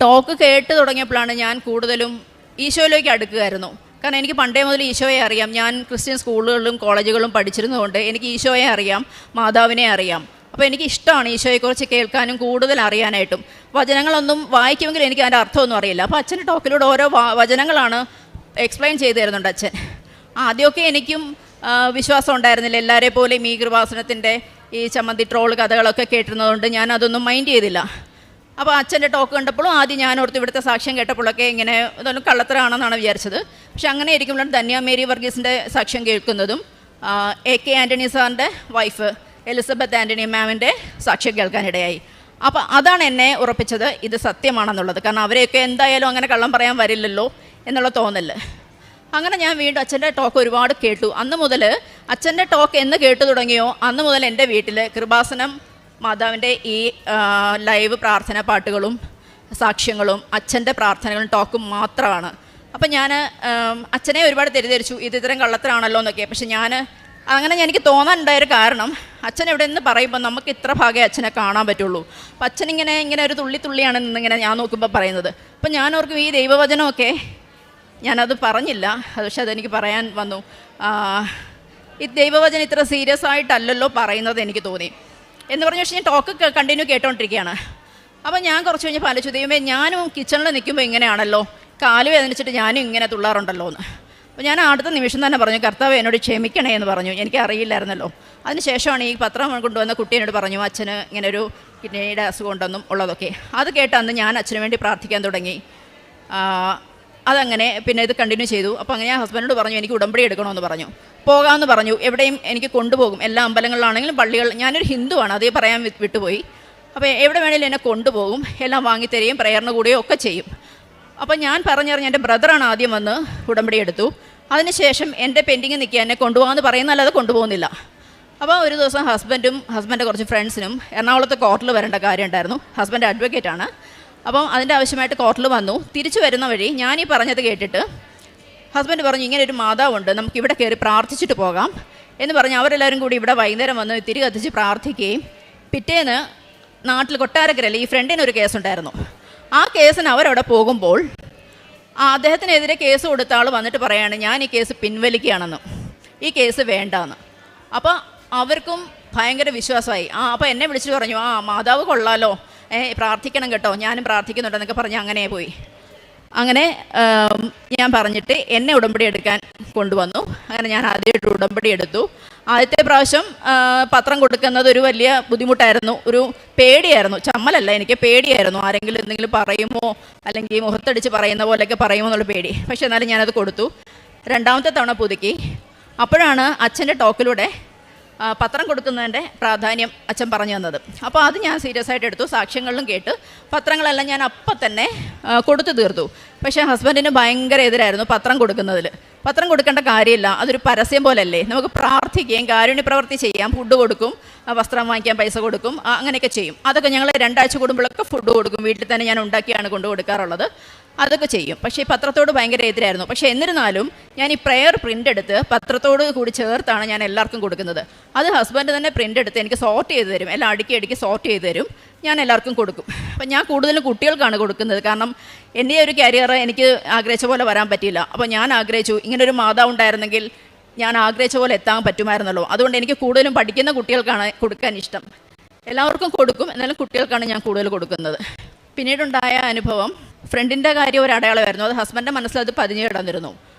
ടോക്ക് കേട്ട് തുടങ്ങിയപ്പോഴാണ് ഞാൻ കൂടുതലും ഈശോയിലേക്ക് അടുക്കുകയായിരുന്നു. കാരണം എനിക്ക് പണ്ടേ മുതൽ ഈശോയെ അറിയാം. ഞാൻ ക്രിസ്ത്യൻ സ്കൂളുകളിലും കോളേജുകളിലും പഠിച്ചിരുന്നതുകൊണ്ട് എനിക്ക് ഈശോയെ അറിയാം, മാതാവിനെ അറിയാം. അപ്പോൾ എനിക്ക് ഇഷ്ടമാണ് ഈശോയെക്കുറിച്ച് കേൾക്കാനും കൂടുതൽ അറിയാനായിട്ടും. വചനങ്ങളൊന്നും വായിക്കുമെങ്കിലും എനിക്ക് അതിൻ്റെ അർത്ഥമൊന്നും അറിയില്ല. അപ്പോൾ അച്ഛൻ്റെ ടോക്കിലൂടെ ഓരോ വചനങ്ങളാണ് എക്സ്പ്ലെയിൻ ചെയ്തു തരുന്നുണ്ട് അച്ഛൻ. ആദ്യമൊക്കെ എനിക്കും വിശ്വാസം ഉണ്ടായിരുന്നില്ല. എല്ലാവരെ പോലെയും ഈ കൃപാസനത്തിൻ്റെ ഈ ചമ്മന്തി ട്രോൾ കഥകളൊക്കെ കേട്ടിരുന്നതുകൊണ്ട് ഞാൻ അതൊന്നും മൈൻഡ് ചെയ്തില്ല. അപ്പോൾ അച്ഛൻ്റെ ടോക്ക് കണ്ടപ്പോഴും ആദ്യം ഞാൻ ഓർത്ത് ഇവിടുത്തെ സാക്ഷ്യം കേട്ടപ്പോഴൊക്കെ ഇങ്ങനെ ഇതൊന്നും കള്ളത്തരാണെന്നാണ് വിചാരിച്ചത്. പക്ഷെ അങ്ങനെ ഇരിക്കുമ്പോഴാണ് ധന്യ മേരി വർഗീസിൻ്റെ സാക്ഷ്യം കേൾക്കുന്നതും AK ആൻ്റണി സാറിൻ്റെ വൈഫ് എലിസബത്ത് ആൻ്റണി മാമിൻ്റെ സാക്ഷ്യം കേൾക്കാനിടയായി. അപ്പോൾ അതാണ് എന്നെ ഉറപ്പിച്ചത് ഇത് സത്യമാണെന്നുള്ളത്. കാരണം അവരെയൊക്കെ എന്തായാലും അങ്ങനെ കള്ളം പറയാൻ വരില്ലല്ലോ എന്നുള്ള തോന്നല്. അങ്ങനെ ഞാൻ വീണ്ടും അച്ഛൻ്റെ ടോക്ക് ഒരുപാട് കേട്ടു. അന്ന് മുതൽ അച്ഛൻ്റെ ടോക്ക് എന്ന് കേട്ടു തുടങ്ങിയോ അന്ന് മുതൽ എൻ്റെ വീട്ടിൽ കൃപാസനം മാതാവിൻ്റെ ഈ ലൈവ് പ്രാർത്ഥന പാട്ടുകളും സാക്ഷ്യങ്ങളും അച്ഛൻ്റെ പ്രാർത്ഥനകളും ടോക്കും മാത്രമാണ്. അപ്പം ഞാൻ അച്ഛനെ ഒരുപാട് തെറ്റിദ്ധരിച്ചു, ഇത് ഇത്തരം കള്ളത്തരാണല്ലോ എന്നൊക്കെ. പക്ഷെ അങ്ങനെ എനിക്ക് തോന്നാനുണ്ടായൊരു കാരണം, അച്ഛൻ എവിടെ നിന്ന് പറയുമ്പോൾ നമുക്ക് ഇത്ര ഭാഗമേ അച്ഛനെ കാണാൻ പറ്റുള്ളൂ. അപ്പം അച്ഛനിങ്ങനെ ഒരു തുള്ളിയാണ് ഇന്നിങ്ങനെ ഞാൻ നോക്കുമ്പോൾ പറയുന്നത്. അപ്പം ഞാൻ ഓർക്കും ഈ ദൈവവചനമൊക്കെ ഞാനത് പറഞ്ഞില്ല, പക്ഷെ അതെനിക്ക് പറയാൻ വന്നു. ഈ ദൈവവചനം ഇത്ര സീരിയസ് ആയിട്ടല്ലല്ലോ പറയുന്നത് എനിക്ക് തോന്നി എന്ന് പറഞ്ഞു. പക്ഷേ ഞാൻ ടോക്ക് കണ്ടിന്യൂ കേട്ടോണ്ടിരിക്കുകയാണ്. അപ്പോൾ ഞാൻ കുറച്ച് കഴിഞ്ഞ് പാലിച്ചു, ദൈവമേ ഞാനും കിച്ചണിൽ നിൽക്കുമ്പോൾ ഇങ്ങനെയാണല്ലോ, കാല് വേദനിച്ചിട്ട് ഞാനും ഇങ്ങനെ തുള്ളാറുണ്ടല്ലോ എന്ന്. അപ്പോൾ ഞാൻ അടുത്ത നിമിഷം തന്നെ പറഞ്ഞു, കർത്താവ് എന്നോട് ക്ഷമിക്കണേ എന്ന് പറഞ്ഞു. എനിക്ക് അറിയില്ലായിരുന്നല്ലോ. അതിനുശേഷമാണ് ഈ പത്രം കൊണ്ടുവന്ന കുട്ടി എന്നോട് പറഞ്ഞു, അച്ഛന് ഇങ്ങനെ ഒരു കിഡ്നിയുടെ അസുഖം ഉണ്ടെന്നും ഉള്ളതൊക്കെ. അത് കേട്ട് അന്ന് ഞാൻ അച്ഛന് വേണ്ടി പ്രാർത്ഥിക്കാൻ തുടങ്ങി. അതങ്ങനെ പിന്നെ ഇത് കണ്ടിന്യൂ ചെയ്തു. അപ്പോൾ അങ്ങനെ ഞാൻ ഹസ്ബൻഡിനോട് പറഞ്ഞു, എനിക്ക് ഉടമ്പടി എടുക്കണമെന്ന് പറഞ്ഞു. പോകാമെന്ന് പറഞ്ഞു. എവിടെയും എനിക്ക് കൊണ്ടുപോകും, എല്ലാ അമ്പലങ്ങളിലാണെങ്കിലും പള്ളികൾ. ഞാനൊരു ഹിന്ദുവാണ്, അതേ പറയാൻ വിട്ടുപോയി. അപ്പോൾ എവിടെ വേണമെങ്കിലും എന്നെ കൊണ്ടുപോകും, എല്ലാം വാങ്ങിത്തരികയും പ്രയറിന് കൂടുകയും ഒക്കെ ചെയ്യും. അപ്പോൾ ഞാൻ പറഞ്ഞറിഞ്ഞ് എൻ്റെ ബ്രദറാണ് ആദ്യം വന്ന് ഉടമ്പടി എടുത്തു. അതിനുശേഷം എൻ്റെ പെൻഡിങ് നിൽക്കുക, എന്നെ കൊണ്ടുപോകാമെന്ന് പറയുന്നല്ലാതെ കൊണ്ടുപോകുന്നില്ല. അപ്പോൾ ഒരു ദിവസം ഹസ്ബൻഡ് കുറച്ച് ഫ്രണ്ട്സിനും എറണാകുളത്ത് കോർട്ടിൽ വരേണ്ട കാര്യം ഉണ്ടായിരുന്നു. ഹസ്ബൻഡ് അഡ്വക്കേറ്റാണ്. അപ്പം അതിൻ്റെ ആവശ്യമായിട്ട് കോർട്ടിൽ വന്നു. തിരിച്ചു വരുന്ന വഴി ഞാനീ പറഞ്ഞത് കേട്ടിട്ട് ഹസ്ബൻഡ് പറഞ്ഞു, ഇങ്ങനെ ഒരു മാതാവുണ്ട്, നമുക്കിവിടെ കയറി പ്രാർത്ഥിച്ചിട്ട് പോകാം എന്ന് പറഞ്ഞ് അവരെല്ലാവരും കൂടി ഇവിടെ വൈകുന്നേരം വന്ന് തിരി കത്തിച്ച് പ്രാർത്ഥിക്കുകയും പിറ്റേന്ന് നാട്ടിൽ കൊട്ടാരക്കരയിൽ ഈ ഫ്രണ്ടിനൊരു കേസുണ്ടായിരുന്നു. ആ കേസിന് അവരവിടെ പോകുമ്പോൾ അദ്ദേഹത്തിനെതിരെ കേസ് കൊടുത്ത ആൾ വന്നിട്ട് പറയാണ്, ഞാൻ ഈ കേസ് പിൻവലിക്കുകയാണെന്ന്, ഈ കേസ് വേണ്ടാന്ന്. അപ്പോൾ അവർക്കും ഭയങ്കര വിശ്വാസമായി. അപ്പോൾ എന്നെ വിളിച്ചിട്ട് പറഞ്ഞു, മാതാവ് കൊള്ളാലോ, പ്രാർത്ഥിക്കണം കേട്ടോ, ഞാനും പ്രാർത്ഥിക്കുന്നുണ്ടെന്നൊക്കെ പറഞ്ഞ് അങ്ങനെ പോയി. അങ്ങനെ ഞാൻ പറഞ്ഞിട്ട് എന്നെ ഉടമ്പടി എടുക്കാൻ കൊണ്ടുവന്നു. അങ്ങനെ ഞാൻ ആദ്യമായിട്ട് ഉടമ്പടി എടുത്തു. ആദ്യത്തെ പ്രാവശ്യം പത്രം കൊടുക്കുന്നത് ഒരു വലിയ ബുദ്ധിമുട്ടായിരുന്നു, ഒരു പേടിയായിരുന്നു. ചമ്മലല്ല, എനിക്ക് പേടിയായിരുന്നു. ആരെങ്കിലും എന്തെങ്കിലും പറയുമോ, അല്ലെങ്കിൽ മുഖത്തടിച്ച് പറയുന്ന പോലെയൊക്കെ പറയുമോ എന്നുള്ള പേടി. പക്ഷെ എന്നാലും ഞാനത് കൊടുത്തു. രണ്ടാമത്തെ തവണ പുതുക്കി. അപ്പോഴാണ് അച്ഛൻ്റെ ടോക്കിലൂടെ പത്രം കൊടുക്കുന്നതിൻ്റെ പ്രാധാന്യം അച്ഛൻ പറഞ്ഞു തന്നത്. അപ്പോൾ അത് ഞാൻ സീരിയസ് ആയിട്ട് എടുത്തു. സാക്ഷ്യങ്ങളിലും കേട്ട് പത്രങ്ങളെല്ലാം ഞാൻ അപ്പം തന്നെ കൊടുത്തു തീർത്തു. പക്ഷേ ഹസ്ബൻഡിന് ഭയങ്കര എതിരായിരുന്നു പത്രം കൊടുക്കുന്നതിൽ. പത്രം കൊടുക്കേണ്ട കാര്യമില്ല, അതൊരു പരസ്യം പോലല്ലേ, നമുക്ക് പ്രാർത്ഥിക്കുകയും കാരുണ്യ പ്രവൃത്തി ചെയ്യാം. ഫുഡ് കൊടുക്കും, വസ്ത്രം വാങ്ങിക്കാൻ പൈസ കൊടുക്കും, അങ്ങനെയൊക്കെ ചെയ്യും. അതൊക്കെ ഞങ്ങൾ 2 ആഴ്ച കൂടുമ്പോഴൊക്കെ ഫുഡ് കൊടുക്കും. വീട്ടിൽ തന്നെ ഞാൻ ഉണ്ടാക്കിയാണ് കൊണ്ടു കൊടുക്കാറുള്ളത്. അതൊക്കെ ചെയ്യും. പക്ഷേ ഈ പത്രത്തോട് ഭയങ്കര എതിരായിരുന്നു. പക്ഷേ എന്നിരുന്നാലും ഞാൻ ഈ പ്രെയർ പ്രിൻ്റ് എടുത്ത് പത്രത്തോട് കൂടി ചേർത്താണ് ഞാൻ എല്ലാവർക്കും കൊടുക്കുന്നത്. അത് ഹസ്ബൻഡ് തന്നെ പ്രിൻ്റ് എടുത്ത് എനിക്ക് സോർട്ട് ചെയ്ത് തരും, എല്ലാം അടുക്കി സോർട്ട് ചെയ്ത് തരും. ഞാൻ എല്ലാവർക്കും കൊടുക്കും. അപ്പം ഞാൻ കൂടുതലും കുട്ടികൾക്കാണ് കൊടുക്കുന്നത്. കാരണം എൻ്റെ ഒരു കരിയർ എനിക്ക് ആഗ്രഹിച്ച പോലെ വരാൻ പറ്റിയില്ല. അപ്പോൾ ഞാൻ ആഗ്രഹിച്ചു, ഇങ്ങനൊരു മാതാവ് ഉണ്ടായിരുന്നെങ്കിൽ ഞാൻ ആഗ്രഹിച്ച പോലെ എത്താൻ പറ്റുമായിരുന്നല്ലോ. അതുകൊണ്ട് എനിക്ക് കൂടുതലും പഠിക്കുന്ന കുട്ടികൾക്കാണ് കൊടുക്കാൻ ഇഷ്ടം. എല്ലാവർക്കും കൊടുക്കും, എന്നാലും കുട്ടികൾക്കാണ് ഞാൻ കൂടുതൽ കൊടുക്കുന്നത്. പിന്നീടുണ്ടായ അനുഭവം, ഫ്രണ്ടിൻ്റെ കാര്യം ഒരു അടയാളമായിരുന്നു. അത് ഹസ്ബൻഡിൻ്റെ മനസ്സിൽ അത് പതിഞ്ഞ് കിടന്നിരുന്നു.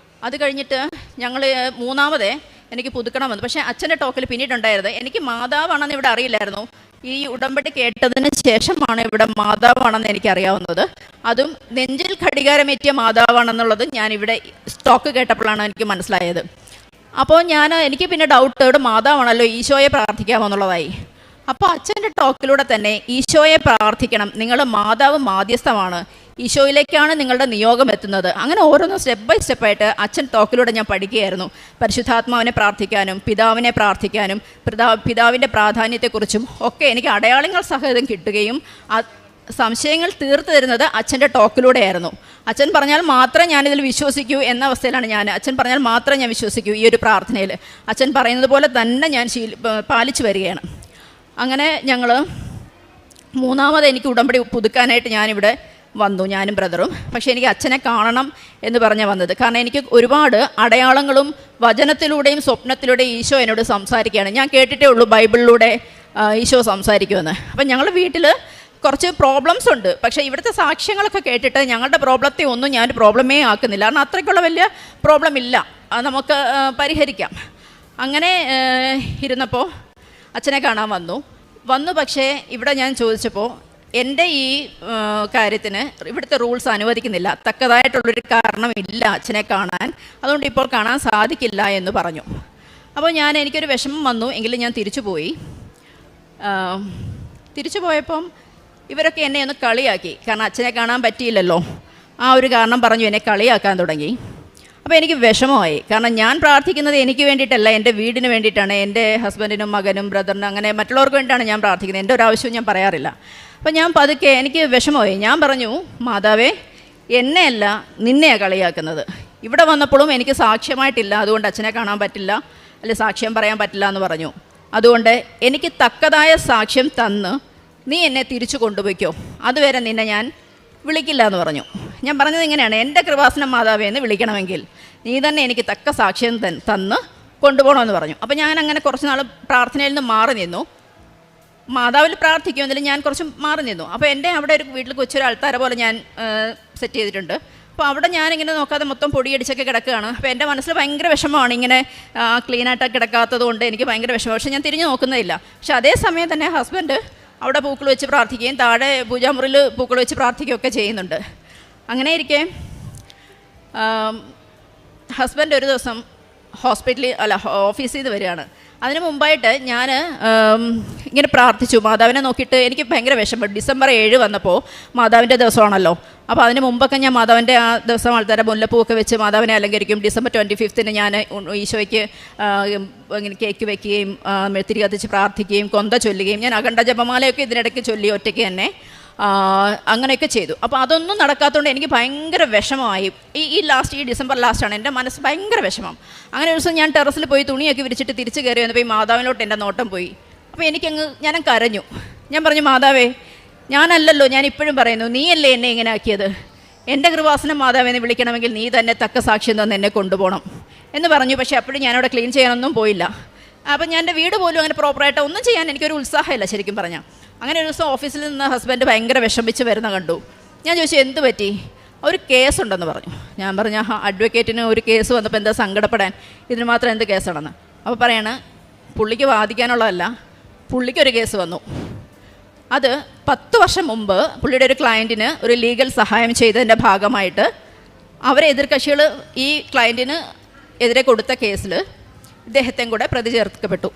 അത് കഴിഞ്ഞിട്ട് ഞങ്ങൾ മൂന്നാമതേ എനിക്ക് പുതുക്കണമെന്ന്. പക്ഷേ അച്ഛൻ്റെ ടോക്കിൽ പിന്നീടുണ്ടായിരുന്നത്, എനിക്ക് മാതാവാണെന്ന് ഇവിടെ അറിയില്ലായിരുന്നു. ഈ ഉടമ്പടി കേട്ടതിന് ശേഷമാണ് ഇവിടെ മാതാവാണെന്ന് എനിക്കറിയാവുന്നത്. അതും നെഞ്ചിൽ ഘടികാരമേറ്റിയ മാതാവാണെന്നുള്ളത് ഞാനിവിടെ സ്റ്റോക്ക് കേട്ടപ്പോഴാണ് എനിക്ക് മനസ്സിലായത്. അപ്പോൾ എനിക്ക് പിന്നെ ഡൗട്ട്, ഇവിടെ മാതാവാണല്ലോ, ഈശോയെ പ്രാർത്ഥിക്കാമെന്നുള്ളതായി. അപ്പോൾ അച്ഛൻ്റെ ടോക്കിലൂടെ തന്നെ ഈശോയെ പ്രാർത്ഥിക്കണം, നിങ്ങൾ മാതാവ് മാധ്യസ്ഥമാണ്, ഈശോയിലേക്കാണ് നിങ്ങളുടെ നിയോഗം എത്തുന്നത്. അങ്ങനെ ഓരോന്നും സ്റ്റെപ്പ് ബൈ സ്റ്റെപ്പായിട്ട് അച്ഛൻ ടോക്കിലൂടെ ഞാൻ പഠിക്കുകയായിരുന്നു. പരിശുദ്ധാത്മാവിനെ പ്രാർത്ഥിക്കാനും പിതാവിനെ പ്രാർത്ഥിക്കാനും പിതാവിൻ്റെ പ്രാധാന്യത്തെക്കുറിച്ചും ഒക്കെ എനിക്ക് അടയാളങ്ങൾ സഹിതം കിട്ടുകയും സംശയങ്ങൾ തീർത്തു തരുന്നത് അച്ഛൻ്റെ ടോക്കിലൂടെയായിരുന്നു. അച്ഛൻ പറഞ്ഞാൽ മാത്രമേ ഞാനിതിൽ വിശ്വസിക്കൂ എന്ന അവസ്ഥയിലാണ് ഞാൻ. അച്ഛൻ പറഞ്ഞാൽ മാത്രമേ ഞാൻ വിശ്വസിക്കൂ ഈ ഒരു പ്രാർത്ഥനയിൽ. അച്ഛൻ പറയുന്നത് പോലെ തന്നെ ഞാൻ പാലിച്ചു വരികയാണ്. അങ്ങനെ ഞങ്ങൾ മൂന്നാമത് എനിക്ക് ഉടമ്പടി പുതുക്കാനായിട്ട് ഞാനിവിടെ വന്നു, ഞാനും ബ്രദറും. പക്ഷേ എനിക്ക് അച്ഛനെ കാണണം എന്ന് പറഞ്ഞാൽ വന്നത്. കാരണം എനിക്ക് ഒരുപാട് അടയാളങ്ങളും വചനത്തിലൂടെയും സ്വപ്നത്തിലൂടെയും ഈശോ എന്നോട് സംസാരിക്കുകയാണ്. ഞാൻ കേട്ടിട്ടേ ഉള്ളൂ ബൈബിളിലൂടെ ഈശോ സംസാരിക്കുമെന്ന്. അപ്പം ഞങ്ങളുടെ വീട്ടിൽ കുറച്ച് പ്രോബ്ലംസ് ഉണ്ട്. പക്ഷേ ഇവിടുത്തെ സാക്ഷ്യങ്ങളൊക്കെ കേട്ടിട്ട് ഞങ്ങളുടെ പ്രോബ്ലത്തെ ഒന്നും ഞാൻ പ്രോബ്ലമേ ആക്കുന്നില്ല. കാരണം അത്രയ്ക്കുള്ള വലിയ പ്രോബ്ലം ഇല്ല, നമുക്ക് പരിഹരിക്കാം. അങ്ങനെ ഇരുന്നപ്പോൾ അച്ഛനെ കാണാൻ വന്നു. പക്ഷേ ഇവിടെ ഞാൻ ചോദിച്ചപ്പോൾ എൻ്റെ ഈ കാര്യത്തിന് ഇവിടുത്തെ റൂൾസ് അനുവദിക്കുന്നില്ല, തക്കതായിട്ടുള്ളൊരു കാരണമില്ല അച്ഛനെ കാണാൻ, അതുകൊണ്ട് ഇപ്പോൾ കാണാൻ സാധിക്കില്ല എന്ന് പറഞ്ഞു. അപ്പോൾ എനിക്കൊരു വിഷമം വന്നു. എങ്കിലും ഞാൻ തിരിച്ചു പോയപ്പം ഇവരൊക്കെ എന്നെ ഒന്ന് കളിയാക്കി. കാരണം അച്ഛനെ കാണാൻ പറ്റിയില്ലല്ലോ, ആ ഒരു കാരണം പറഞ്ഞു എന്നെ കളിയാക്കാൻ തുടങ്ങി. അപ്പോൾ എനിക്ക് വിഷമമായി. കാരണം ഞാൻ പ്രാർത്ഥിക്കുന്നത് എനിക്ക് വേണ്ടിയിട്ടല്ല, എൻ്റെ വീടിന് വേണ്ടിയിട്ടാണ്, എൻ്റെ ഹസ്ബൻഡിനും മകനും ബ്രദറിനും അങ്ങനെ മറ്റുള്ളവർക്ക് വേണ്ടിയിട്ടാണ് ഞാൻ പ്രാർത്ഥിക്കുന്നത്. എൻ്റെ ഒരു ആവശ്യവും ഞാൻ പറയാറില്ല. അപ്പോൾ ഞാൻ പതുക്കെ എനിക്ക് വിഷമമായി. ഞാൻ പറഞ്ഞു, മാതാവേ, എന്നെയല്ല നിന്നെയാണ് കളിയാക്കുന്നത്. ഇവിടെ വന്നപ്പോഴും എനിക്ക് സാക്ഷ്യമായിട്ടില്ല, അതുകൊണ്ട് അച്ഛനെ കാണാൻ പറ്റില്ല, അല്ലെ സാക്ഷ്യം പറയാൻ പറ്റില്ല എന്ന് പറഞ്ഞു. അതുകൊണ്ട് എനിക്ക് തക്കതായ സാക്ഷ്യം തന്ന് നീ എന്നെ തിരിച്ചു കൊണ്ടുപോയിക്കോ, അതുവരെ നിന്നെ ഞാൻ വിളിക്കില്ല എന്ന് പറഞ്ഞു. ഞാൻ പറഞ്ഞത് ഇങ്ങനെയാണ്, എൻ്റെ കൃപാസനം മാതാവേ എന്ന് വിളിക്കണമെങ്കിൽ നീ തന്നെ എനിക്ക് തക്ക സാക്ഷ്യം തന്ന് കൊണ്ടുപോകണമെന്ന് പറഞ്ഞു. അപ്പോൾ ഞാൻ അങ്ങനെ കുറച്ച് നാൾ പ്രാർത്ഥനയിൽ നിന്ന് മാറി നിന്നു. മാതാവിൽ പ്രാർത്ഥിക്കുമെങ്കിലും ഞാൻ കുറച്ച് മാറി നിന്നു. അപ്പോൾ എൻ്റെ അവിടെ ഒരു വീട്ടിൽ കൊച്ചൊരു അൾത്താര പോലെ ഞാൻ സെറ്റ് ചെയ്തിട്ടുണ്ട്. അപ്പോൾ അവിടെ ഞാനിങ്ങനെ നോക്കാതെ മൊത്തം പൊടിയടിച്ചൊക്കെ കിടക്കുകയാണ്. അപ്പോൾ എൻ്റെ മനസ്സിൽ ഭയങ്കര വിഷമമാണ്, ഇങ്ങനെ ക്ലീനായിട്ടൊക്കെ കിടക്കാത്തത് കൊണ്ട് എനിക്ക് ഭയങ്കര വിഷമം. പക്ഷേ ഞാൻ തിരിഞ്ഞു നോക്കുന്നതില്ല. പക്ഷേ അതേ സമയം തന്നെ ഹസ്ബൻഡ് അവിടെ പൂക്കൾ വെച്ച് പ്രാർത്ഥിക്കുകയും താഴെ പൂജാമുറിയിൽ പൂക്കൾ വെച്ച് പ്രാർത്ഥിക്കുകയൊക്കെ ചെയ്യുന്നുണ്ട്. അങ്ങനെ ഇരിക്കെ ഹസ്ബൻഡ് ഒരു ദിവസം ഓഫീസിൽ നിന്ന് വരികയാണ്. അതിന് മുമ്പായിട്ട് ഞാൻ ഇങ്ങനെ പ്രാർത്ഥിച്ചു, മാതാവിനെ നോക്കിയിട്ട് എനിക്ക് ഭയങ്കര വിഷമം. ഡിസംബർ 7 വന്നപ്പോൾ മാതാവിൻ്റെ ദിവസമാണല്ലോ. അപ്പോൾ അതിന് മുമ്പൊക്കെ ഞാൻ മാതാവിൻ്റെ ആ ദിവസം ആൾക്കാരെ മുല്ലപ്പൂവൊക്കെ വെച്ച് മാതാവിനെ അലങ്കരിക്കും. ഡിസംബർ 25 ഞാൻ ഈശോയ്ക്ക് ഇങ്ങനെ കേക്ക് വയ്ക്കുകയും മെഴുത്തിരി കത്തിച്ച് പ്രാർത്ഥിക്കുകയും കൊന്ത ചൊല്ലുകയും ഞാൻ അഖണ്ഡ ജപമാലയൊക്കെ ഇതിനിടയ്ക്ക് ചൊല്ലി ഒറ്റയ്ക്ക് തന്നെ അങ്ങനെയൊക്കെ ചെയ്തു. അപ്പോൾ അതൊന്നും നടക്കാത്തതുകൊണ്ട് എനിക്ക് ഭയങ്കര വിഷമമായി. ഈ ഡിസംബർ ലാസ്റ്റാണ് എൻ്റെ മനസ്സ് ഭയങ്കര വിഷമം. അങ്ങനെ ഒരു ദിവസം ഞാൻ ടെറസിൽ പോയി തുണിയൊക്കെ വിരിച്ചിട്ട് തിരിച്ച് കയറി വന്നപ്പോൾ ഈ മാതാവിനോട്ട് എൻ്റെ നോട്ടം പോയി. അപ്പോൾ ഞാൻ കരഞ്ഞു. ഞാൻ പറഞ്ഞു, മാതാവേ, ഞാനല്ലല്ലോ, ഞാൻ ഇപ്പോഴും പറയുന്നു, നീയല്ലേ എന്നെ ഇങ്ങനെ ആക്കിയത്. എൻ്റെ കൃപാസനം മാതാവെന്ന് വിളിക്കണമെങ്കിൽ നീ തന്നെ തക്ക സാക്ഷ്യം തന്ന് എന്നെ കൊണ്ടുപോകണം എന്ന് പറഞ്ഞു. പക്ഷേ അപ്പോഴും ഞാനവിടെ ക്ലീൻ ചെയ്യാനൊന്നും പോയില്ല. അപ്പം ഞാൻ എൻ്റെ വീട് പോലും അങ്ങനെ പ്രോപ്പറായിട്ട് ഒന്നും ചെയ്യാൻ എനിക്കൊരു ഉത്സാഹമില്ല ശരിക്കും പറഞ്ഞാൽ. അങ്ങനെ ഒരു ദിവസം ഓഫീസിൽ നിന്ന് ഹസ്ബൻഡ് ഭയങ്കര വിഷമിച്ച് വരുന്ന കണ്ടു. ഞാൻ ചോദിച്ചു, എന്ത് പറ്റി? ഒരു കേസുണ്ടെന്ന് പറഞ്ഞു. ഞാൻ പറഞ്ഞു, അഡ്വക്കേറ്റിന് ഒരു കേസ് വന്നപ്പോൾ എന്താ സങ്കടപ്പെടാൻ, ഇതിന് മാത്രം എന്ത് കേസാണെന്ന്. അപ്പോൾ പറയാണ്, പുള്ളിക്ക് വാദിക്കാനുള്ളതല്ല, പുള്ളിക്കൊരു കേസ് വന്നു. അത് 10 വർഷം മുമ്പ് പുള്ളിയുടെ ഒരു ക്ലയൻറ്റിന് ഒരു ലീഗൽ സഹായം ചെയ്തതിൻ്റെ ഭാഗമായിട്ട് അവരെ എതിർകക്ഷികൾ ഈ ക്ലയൻറ്റിന് എതിരെ കൊടുത്ത കേസിൽ ഇദ്ദേഹത്തെയും കൂടെ പ്രതി ചേർക്കപ്പെട്ടു.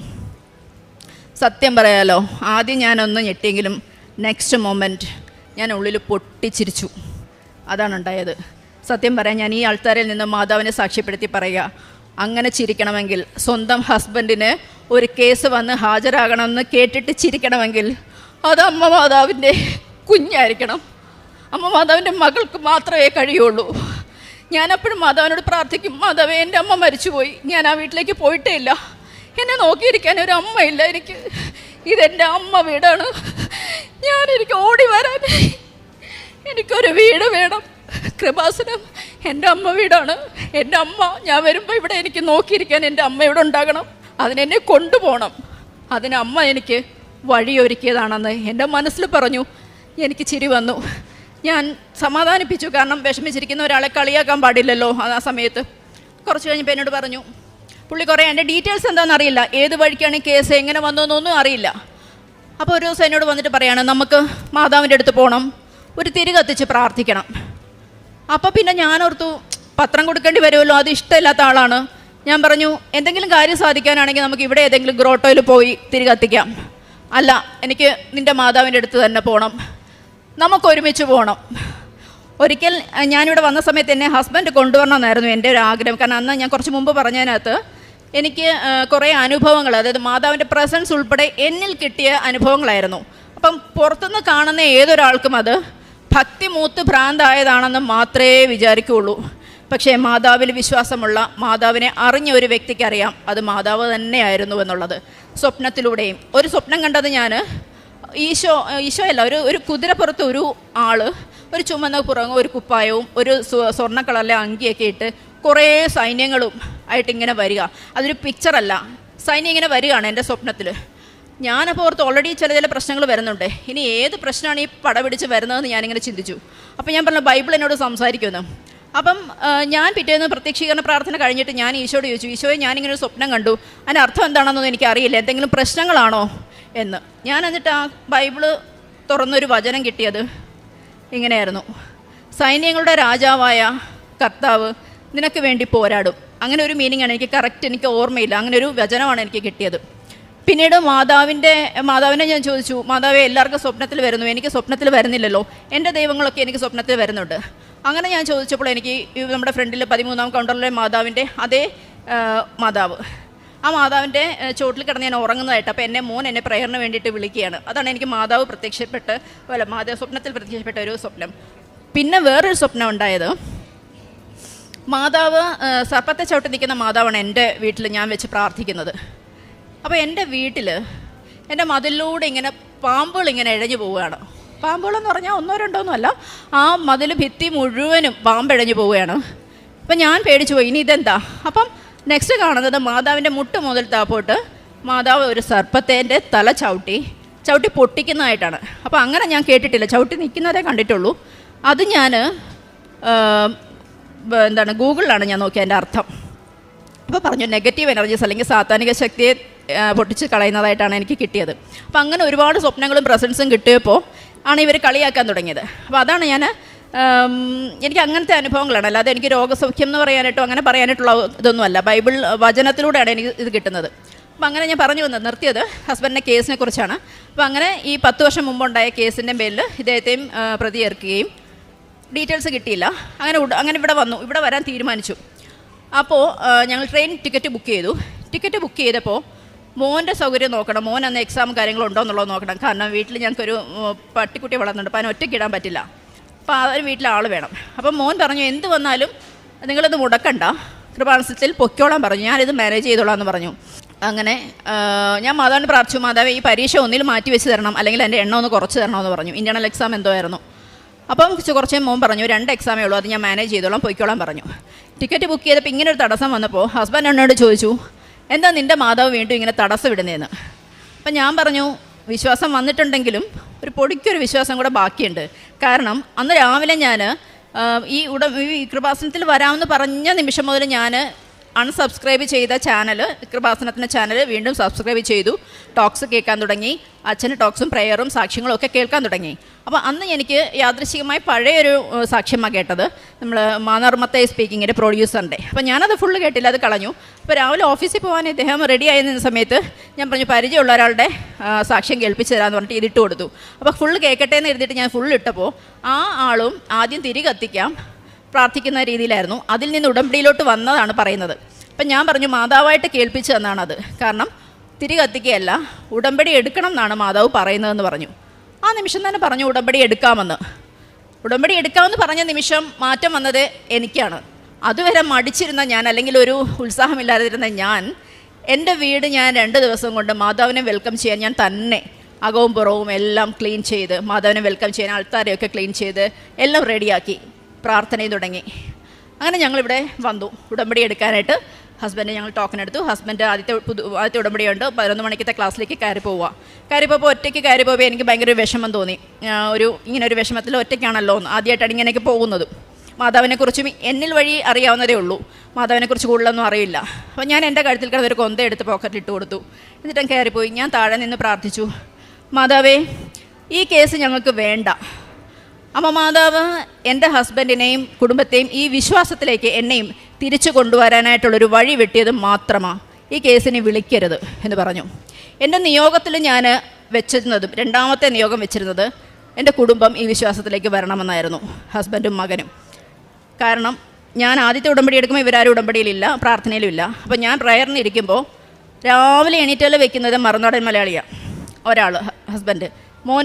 സത്യം പറയാലോ, ആദ്യം ഞാനൊന്ന് ഞെട്ടിയെങ്കിലും നെക്സ്റ്റ് മൊമെൻറ്റ് ഞാൻ ഉള്ളിൽ പൊട്ടിച്ചിരിച്ചു. അതാണ് ഉണ്ടായത്. സത്യം പറയാൻ ഞാൻ ഈ ആൾക്കാരിൽ നിന്ന് മാതാവിനെ സാക്ഷ്യപ്പെടുത്തി പറയുക, അങ്ങനെ ചിരിക്കണമെങ്കിൽ, സ്വന്തം ഹസ്ബൻഡിന് ഒരു കേസ് വന്ന് ഹാജരാകണമെന്ന് കേട്ടിട്ട് ചിരിക്കണമെങ്കിൽ അത് അമ്മ മാതാവിൻ്റെ കുഞ്ഞായിരിക്കണം. അമ്മ മാതാവിൻ്റെ മകൾക്ക് മാത്രമേ കഴിയുള്ളൂ. ഞാനപ്പോഴും മാതാവിനോട് പ്രാർത്ഥിക്കും, മാതാവേ, എൻ്റെ അമ്മ മരിച്ചുപോയി, ഞാൻ ആ വീട്ടിലേക്ക് പോയിട്ടേ ഇല്ല, എന്നെ നോക്കിയിരിക്കാൻ ഒരു അമ്മയില്ല എനിക്ക്, ഇതെൻ്റെ അമ്മ വീടാണ്, എനിക്ക് ഓടി വരാൻ എനിക്കൊരു വീട് വേണം, കൃപാസനം എൻ്റെ അമ്മ വീടാണ്, എൻ്റെ അമ്മ ഞാൻ വരുമ്പോൾ ഇവിടെ എനിക്ക് നോക്കിയിരിക്കാൻ എൻ്റെ അമ്മ ഇവിടെ ഉണ്ടാകണം, അതിനെന്നെ കൊണ്ടുപോകണം, അതിന് അമ്മ എനിക്ക് വഴിയൊരുക്കിയതാണെന്ന് എൻ്റെ മനസ്സിൽ പറഞ്ഞു. എനിക്ക് ചിരി വന്നു. ഞാൻ സമാധാനിപ്പിച്ചു, കാരണം വിഷമിച്ചിരിക്കുന്ന ഒരാളെ കളിയാക്കാൻ പാടില്ലല്ലോ ആ സമയത്ത്. കുറച്ച് കഴിഞ്ഞപ്പോൾ എന്നോട് പറഞ്ഞു, പുള്ളി കുറേ എൻ്റെ ഡീറ്റെയിൽസ് എന്താണെന്ന് അറിയില്ല, ഏത് വഴിക്കാണ് ഈ കേസ് എങ്ങനെ വന്നതെന്നൊന്നും അറിയില്ല. അപ്പോൾ ഒരു ദിവസം എന്നോട് വന്നിട്ട് പറയാണ്, നമുക്ക് മാതാവിൻ്റെ അടുത്ത് പോകണം, ഒരു തിരി കത്തിച്ച് പ്രാർത്ഥിക്കണം. അപ്പോൾ പിന്നെ ഞാനോർത്തു, പത്രം കൊടുക്കേണ്ടി വരുമല്ലോ, അത് ഇഷ്ടമില്ലാത്ത ആളാണ്. ഞാൻ പറഞ്ഞു, എന്തെങ്കിലും കാര്യം സാധിക്കാനാണെങ്കിൽ നമുക്ക് ഇവിടെ ഏതെങ്കിലും ഗ്രോട്ടോയിൽ പോയി തിരി കത്തിക്കാം. അല്ല, എനിക്ക് നിൻ്റെ മാതാവിൻ്റെ അടുത്ത് തന്നെ പോകണം, നമുക്കൊരുമിച്ച് പോകണം. ഒരിക്കൽ ഞാനിവിടെ വന്ന സമയത്ത് എന്നെ ഹസ്ബൻഡ് കൊണ്ടുവരണമെന്നായിരുന്നു എൻ്റെ ഒരു ആഗ്രഹം. കാരണം അന്ന് ഞാൻ കുറച്ച് മുമ്പ് പറഞ്ഞതിനകത്ത് എനിക്ക് കുറേ അനുഭവങ്ങൾ, അതായത് മാതാവിൻ്റെ പ്രസൻസ് ഉൾപ്പെടെ എന്നിൽ കിട്ടിയ അനുഭവങ്ങളായിരുന്നു. അപ്പം പുറത്തുനിന്ന് കാണുന്ന ഏതൊരാൾക്കും അത് ഭക്തി മൂത്ത് ഭ്രാന്തായതാണെന്ന് മാത്രമേ വിചാരിക്കുകയുള്ളൂ. പക്ഷേ മാതാവിൽ വിശ്വാസമുള്ള, മാതാവിനെ അറിഞ്ഞ ഒരു വ്യക്തിക്കറിയാം അത് മാതാവ് തന്നെയായിരുന്നു എന്നുള്ളത്. സ്വപ്നത്തിലൂടെയും ഒരു സ്വപ്നം കണ്ടത് ഞാൻ, ഈശോയല്ല, ഒരു കുതിരപ്പുറത്ത് ഒരു ആള്, ഒരു ചുമന്ന പുറങ്ങും ഒരു കുപ്പായവും ഒരു സ്വർണ്ണ കളറിലെ അങ്കിയൊക്കെ ഇട്ട് കുറേ സൈന്യങ്ങളും ആയിട്ട് ഇങ്ങനെ വരിക. അതൊരു പിക്ചറല്ല, സൈന്യം ഇങ്ങനെ വരികയാണ് എൻ്റെ സ്വപ്നത്തിൽ. ഞാനപ്പോൾ ഓർത്ത് ഓൾറെഡി ചില പ്രശ്നങ്ങൾ വരുന്നുണ്ട്, ഇനി ഏത് പ്രശ്നമാണ് ഈ പടപിടിച്ച് വരുന്നതെന്ന് ഞാനിങ്ങനെ ചിന്തിച്ചു. അപ്പോൾ ഞാൻ പറഞ്ഞു, ബൈബിൾ എന്നോട് സംസാരിക്കുമെന്ന്. അപ്പം ഞാൻ പിറ്റേന്ന് പ്രത്യക്ഷീകരണ പ്രാർത്ഥന കഴിഞ്ഞിട്ട് ഞാൻ ഈശോയോട് ചോദിച്ചു, ഈശോയെ, ഞാനിങ്ങനെ ഒരു സ്വപ്നം കണ്ടു, അതിൻ്റെ അർത്ഥം എന്താണെന്നൊന്നും എനിക്കറിയില്ല, എന്തെങ്കിലും പ്രശ്നങ്ങളാണോ എന്ന്. ഞാൻ എന്നിട്ട് ആ ബൈബിള് തുറന്നൊരു വചനം കിട്ടിയത് ഇങ്ങനെയായിരുന്നു, സൈന്യങ്ങളുടെ രാജാവായ കർത്താവ് നിനക്ക് വേണ്ടി പോരാടും. അങ്ങനെ ഒരു മീനിങ്ങാണ് എനിക്ക് കറക്റ്റ്, എനിക്ക് ഓർമ്മയില്ല, അങ്ങനെ ഒരു വചനമാണ് എനിക്ക് കിട്ടിയത്. പിന്നീട് മാതാവിനെ ഞാൻ ചോദിച്ചു, മാതാവേ എല്ലാവർക്കും സ്വപ്നത്തിൽ വരുന്നു, എനിക്ക് സ്വപ്നത്തിൽ വരുന്നില്ലല്ലോ, എൻ്റെ ദൈവങ്ങളൊക്കെ എനിക്ക് സ്വപ്നത്തിൽ വരുന്നുണ്ട്. അങ്ങനെ ഞാൻ ചോദിച്ചപ്പോൾ എനിക്ക് നമ്മുടെ ഫ്രണ്ടിൽ 13-ാം കൗണ്ടറിലെ മാതാവിൻ്റെ അതേ മാതാവ്, ആ മാതാവിൻ്റെ ചോട്ടിൽ കിടന്ന് ഞാൻ ഉറങ്ങുന്നതായിട്ട്, അപ്പോൾ മോൻ എന്നെ പ്രയറിന് വേണ്ടിയിട്ട് വിളിക്കുകയാണ്. അതാണ് എനിക്ക് മാതാവ് മാതാവ് സ്വപ്നത്തിൽ പ്രത്യക്ഷപ്പെട്ട ഒരു സ്വപ്നം. പിന്നെ വേറൊരു സ്വപ്നം ഉണ്ടായത്, മാതാവ് സർപ്പത്തെ ചവിട്ടി നിൽക്കുന്ന മാതാവാണ് എൻ്റെ വീട്ടിൽ ഞാൻ വെച്ച് പ്രാർത്ഥിക്കുന്നത്. അപ്പോൾ എൻ്റെ വീട്ടിൽ എൻ്റെ മതിലിലൂടെ ഇങ്ങനെ പാമ്പുകൾ ഇങ്ങനെ ഇഴഞ്ഞു പോവുകയാണ്. പാമ്പുകളെന്ന് പറഞ്ഞാൽ 1-2 അല്ല, ആ മതിൽ ഭിത്തി മുഴുവനും പാമ്പ് ഇഴഞ്ഞു പോവുകയാണ്. അപ്പം ഞാൻ പേടിച്ചു പോയി, ഇനി ഇതെന്താ. അപ്പം നെക്സ്റ്റ് കാണുന്നത് മാതാവിൻ്റെ മുട്ട് മുതൽ താപ്പോട്ട് മാതാവ് ഒരു സർപ്പത്തേൻ്റെ തല ചവിട്ടി പൊട്ടിക്കുന്നതായിട്ടാണ്. അപ്പോൾ അങ്ങനെ ഞാൻ കേട്ടിട്ടില്ല, ചവിട്ടി നിൽക്കുന്നതേ കണ്ടിട്ടുള്ളൂ. അത് ഞാൻ ഗൂഗിളിലാണ് ഞാൻ നോക്കിയത് അതിൻ്റെ അർത്ഥം. അപ്പോൾ പറഞ്ഞു നെഗറ്റീവ് എനർജീസ് അല്ലെങ്കിൽ സാത്താനിക ശക്തിയെ പൊട്ടിച്ച് കളയുന്നതായിട്ടാണ് എനിക്ക് കിട്ടിയത്. അപ്പോൾ അങ്ങനെ ഒരുപാട് സ്വപ്നങ്ങളും പ്രസൻസും കിട്ടിയപ്പോൾ ആണ് ഇവർ കളിയാക്കാൻ തുടങ്ങിയത്. അപ്പോൾ അതാണ് എനിക്ക് അങ്ങനത്തെ അനുഭവങ്ങളാണ്, അല്ലാതെ എനിക്ക് രോഗസൗഖ്യം എന്ന് പറയാനായിട്ടോ അങ്ങനെ പറയാനായിട്ടുള്ള ഇതൊന്നുമല്ല. ബൈബിൾ വചനത്തിലൂടെയാണ് എനിക്ക് ഇത് കിട്ടുന്നത്. അപ്പോൾ അങ്ങനെ ഞാൻ പറഞ്ഞു നിർത്തിയത് ഹസ്ബൻഡിൻ്റെ കേസിനെ കുറിച്ചാണ്. അപ്പോൾ അങ്ങനെ ഈ 10 വർഷം മുമ്പുണ്ടായ കേസിൻ്റെ പേരിൽ ഇദ്ദേഹത്തെയും പ്രതി ചേർക്കുകയും ഡീറ്റെയിൽസ് കിട്ടിയില്ല. അങ്ങനെ ഇവിടെ വരാൻ തീരുമാനിച്ചു. അപ്പോൾ ഞങ്ങൾ ട്രെയിൻ ടിക്കറ്റ് ബുക്ക് ചെയ്തപ്പോൾ മോൻ്റെ സൗകര്യം നോക്കണം, മോൻ അന്ന് എക്സാം കാര്യങ്ങളുണ്ടോ എന്നുള്ളത് നോക്കണം. കാരണം വീട്ടിൽ ഞങ്ങൾക്കൊരു പട്ടിക്കുട്ടി വളർന്നുണ്ട്, അപ്പോൾ അതിന് ഒറ്റയ്ക്ക് ഇടാൻ പറ്റില്ല. അപ്പോൾ ആ ഒരു വീട്ടിൽ ആൾ വേണം. അപ്പം മോൻ പറഞ്ഞു എന്ത് വന്നാലും നിങ്ങളിത് മുടക്കണ്ട, കൃപാസനത്തിൽ പൊയ്ക്കോളാൻ പറഞ്ഞു, ഞാനിത് മാനേജ് ചെയ്തോളാം എന്ന് പറഞ്ഞു. അങ്ങനെ ഞാൻ മാതാവിന് പ്രാർത്ഥിച്ചു, മാതാവ് ഈ പരീക്ഷ ഒന്നിൽ മാറ്റി വെച്ച് തരണം, അല്ലെങ്കിൽ എൻ്റെ എണ്ണം ഒന്ന് കുറച്ച് തരണമെന്ന് പറഞ്ഞു. ഇൻ്റേണൽ എക്സാം എന്തോ ആയിരുന്നു. അപ്പം കുറച്ച് മോൻ പറഞ്ഞു 2 എക്സാമേ ഉള്ളൂ, അത് ഞാൻ മാനേജ് ചെയ്തോളാം, പൊയ്ക്കോളാൻ പറഞ്ഞു. ടിക്കറ്റ് ബുക്ക് ചെയ്തപ്പോൾ ഇങ്ങനെ ഒരു തടസ്സം വന്നപ്പോൾ ഹസ്ബൻഡ് എന്നോട് ചോദിച്ചു, എന്താ നിൻ്റെ മാതാവ് വീണ്ടും ഇങ്ങനെ തടസ്സം ഇടുന്നതെന്ന്. അപ്പം ഞാൻ പറഞ്ഞു വിശ്വാസം വന്നിട്ടുണ്ടെങ്കിലും ഒരു പൊടിക്കൊരു വിശ്വാസം കൂടെ ബാക്കിയുണ്ട്. കാരണം അന്ന് രാവിലെ ഞാൻ ഈ കൃപാസനത്തിൽ വരാമെന്ന് പറഞ്ഞ നിമിഷം മുതൽ ഞാൻ അൺസബ്സ്ക്രൈബ് ചെയ്ത കൃപാസനത്തിൻ്റെ ചാനൽ വീണ്ടും സബ്സ്ക്രൈബ് ചെയ്തു. ടോക്സ് കേൾക്കാൻ തുടങ്ങി, അച്ഛൻ്റെ ടോക്സും പ്രയറും സാക്ഷ്യങ്ങളും ഒക്കെ കേൾക്കാൻ തുടങ്ങി. അപ്പോൾ അന്ന് എനിക്ക് യാദൃശ്ചികമായി പഴയൊരു സാക്ഷ്യമാണ് കേട്ടത്, നമ്മൾ മാനാർമത്തെ സ്പീക്കിങ്ങിൻ്റെ പ്രൊഡ്യൂസറിൻ്റെ. അപ്പോൾ ഞാനത് ഫുള്ള് കേട്ടില്ല, അത് കളഞ്ഞു. അപ്പോൾ രാവിലെ ഓഫീസിൽ പോകാൻ ഇദ്ദേഹം റെഡി ആയിരുന്ന സമയത്ത് ഞാൻ പറഞ്ഞു പരിചയമുള്ള ഒരാളുടെ സാക്ഷ്യം കേൾപ്പിച്ച് തരാമെന്ന് പറഞ്ഞിട്ട് ഇതിട്ട് കൊടുത്തു. അപ്പോൾ ഫുള്ള് കേൾക്കട്ടെ എന്ന് എഴുതിയിട്ട് ഞാൻ ഫുള്ള് ഇട്ടപ്പോൾ ആ ആളും ആദ്യം തിരി കത്തിക്കാം പ്രാർത്ഥിക്കുന്ന രീതിയിലായിരുന്നു. അതിൽ നിന്ന് ഉടമ്പടിയിലോട്ട് വന്നതാണ് പറയുന്നത്. അപ്പം ഞാൻ പറഞ്ഞു മാതാവായിട്ട് കേൾപ്പിച്ച് തന്നാണത്, കാരണം തിരി കത്തിക്കുകയല്ല, ഉടമ്പടി എടുക്കണം എന്നാണ് മാതാവ് പറയുന്നതെന്ന് പറഞ്ഞു. ആ നിമിഷം തന്നെ പറഞ്ഞു ഉടമ്പടി എടുക്കാമെന്ന്. ഉടമ്പടി എടുക്കാമെന്ന് പറഞ്ഞ നിമിഷം മാറ്റം വന്നത് എനിക്കാണ്. അതുവരെ മടിച്ചിരുന്ന ഞാൻ, അല്ലെങ്കിൽ ഒരു ഉത്സാഹമില്ലാതിരുന്ന ഞാൻ, എൻ്റെ വീട് ഞാൻ 2 ദിവസം കൊണ്ട് മാതാവിനെ വെൽക്കം ചെയ്യാൻ ഞാൻ തന്നെ അകവും പുറവും എല്ലാം ക്ലീൻ ചെയ്ത്, മാതാവിനെ വെൽക്കം ചെയ്യാൻ ആൾക്കാരെയൊക്കെ ക്ലീൻ ചെയ്ത് എല്ലാം റെഡിയാക്കി പ്രാർത്ഥനയും തുടങ്ങി. അങ്ങനെ ഞങ്ങളിവിടെ വന്നു ഉടമ്പടി എടുക്കാനായിട്ട്. ഹസ്ബൻഡ് ഞങ്ങൾ ടോക്കൺ എടുത്തു. ഹസ്ബൻഡ് ആദ്യത്തെ ഉടമ്പടിയുണ്ട്, 11 മണിക്കത്തെ ക്ലാസ്സിലേക്ക് കയറി പോവുക. ഒറ്റയ്ക്ക് കയറി പോകുമ്പോൾ എനിക്ക് ഭയങ്കര വിഷമം തോന്നി. ഇങ്ങനെ ഒരു വിഷമത്തിൽ ഒറ്റയ്ക്കാണല്ലോ എന്ന്, ആദ്യമായിട്ടാണ് ഇങ്ങനെയൊക്കെ പോകുന്നത്. മാതാവിനെക്കുറിച്ചും എന്നിൽ വഴി അറിയാവുന്നതേ ഉള്ളൂ, മാതാവിനെക്കുറിച്ച് കൂടുതലൊന്നും അറിയില്ല. അപ്പോൾ ഞാൻ എൻ്റെ കഴുത്തിൽ കിടന്നൊരു കൊന്ത എടുത്ത് പോക്കറ്റിൽ ഇട്ട് കൊടുത്തു. എന്നിട്ടും കയറിപ്പോയി. ഞാൻ താഴെ നിന്ന് പ്രാർത്ഥിച്ചു, മാതാവേ ഈ കേസ് ഞങ്ങൾക്ക് വേണ്ട. അമ്മ മാതാവ് എൻ്റെ ഹസ്ബൻഡിനെയും കുടുംബത്തെയും ഈ വിശ്വാസത്തിലേക്ക് എന്നെയും തിരിച്ചു കൊണ്ടുവരാനായിട്ടുള്ളൊരു വഴി വെട്ടിയത് മാത്രമാണ്, ഈ കേസിനെ വിളിക്കരുത് എന്ന് പറഞ്ഞു. എൻ്റെ നിയോഗത്തിൽ ഞാൻ വെച്ചിരുന്നതും 2ാമത്തെ നിയോഗം വെച്ചിരുന്നത് എൻ്റെ കുടുംബം ഈ വിശ്വാസത്തിലേക്ക് വരണമെന്നായിരുന്നു, ഹസ്ബൻഡും മകനും. കാരണം ഞാൻ ആദ്യത്തെ ഉടമ്പടി എടുക്കുമ്പോൾ ഇവരാരും ഉടമ്പടിയിലില്ല, പ്രാർത്ഥനയിലും ഇല്ല. അപ്പോൾ ഞാൻ പ്രയറിന് ഇരിക്കുമ്പോൾ രാവിലെ എണീറ്റൽ വെക്കുന്നത് മറുനാടൻ മലയാളിയാണ് ഒരാൾ, ഹസ്ബൻഡ്,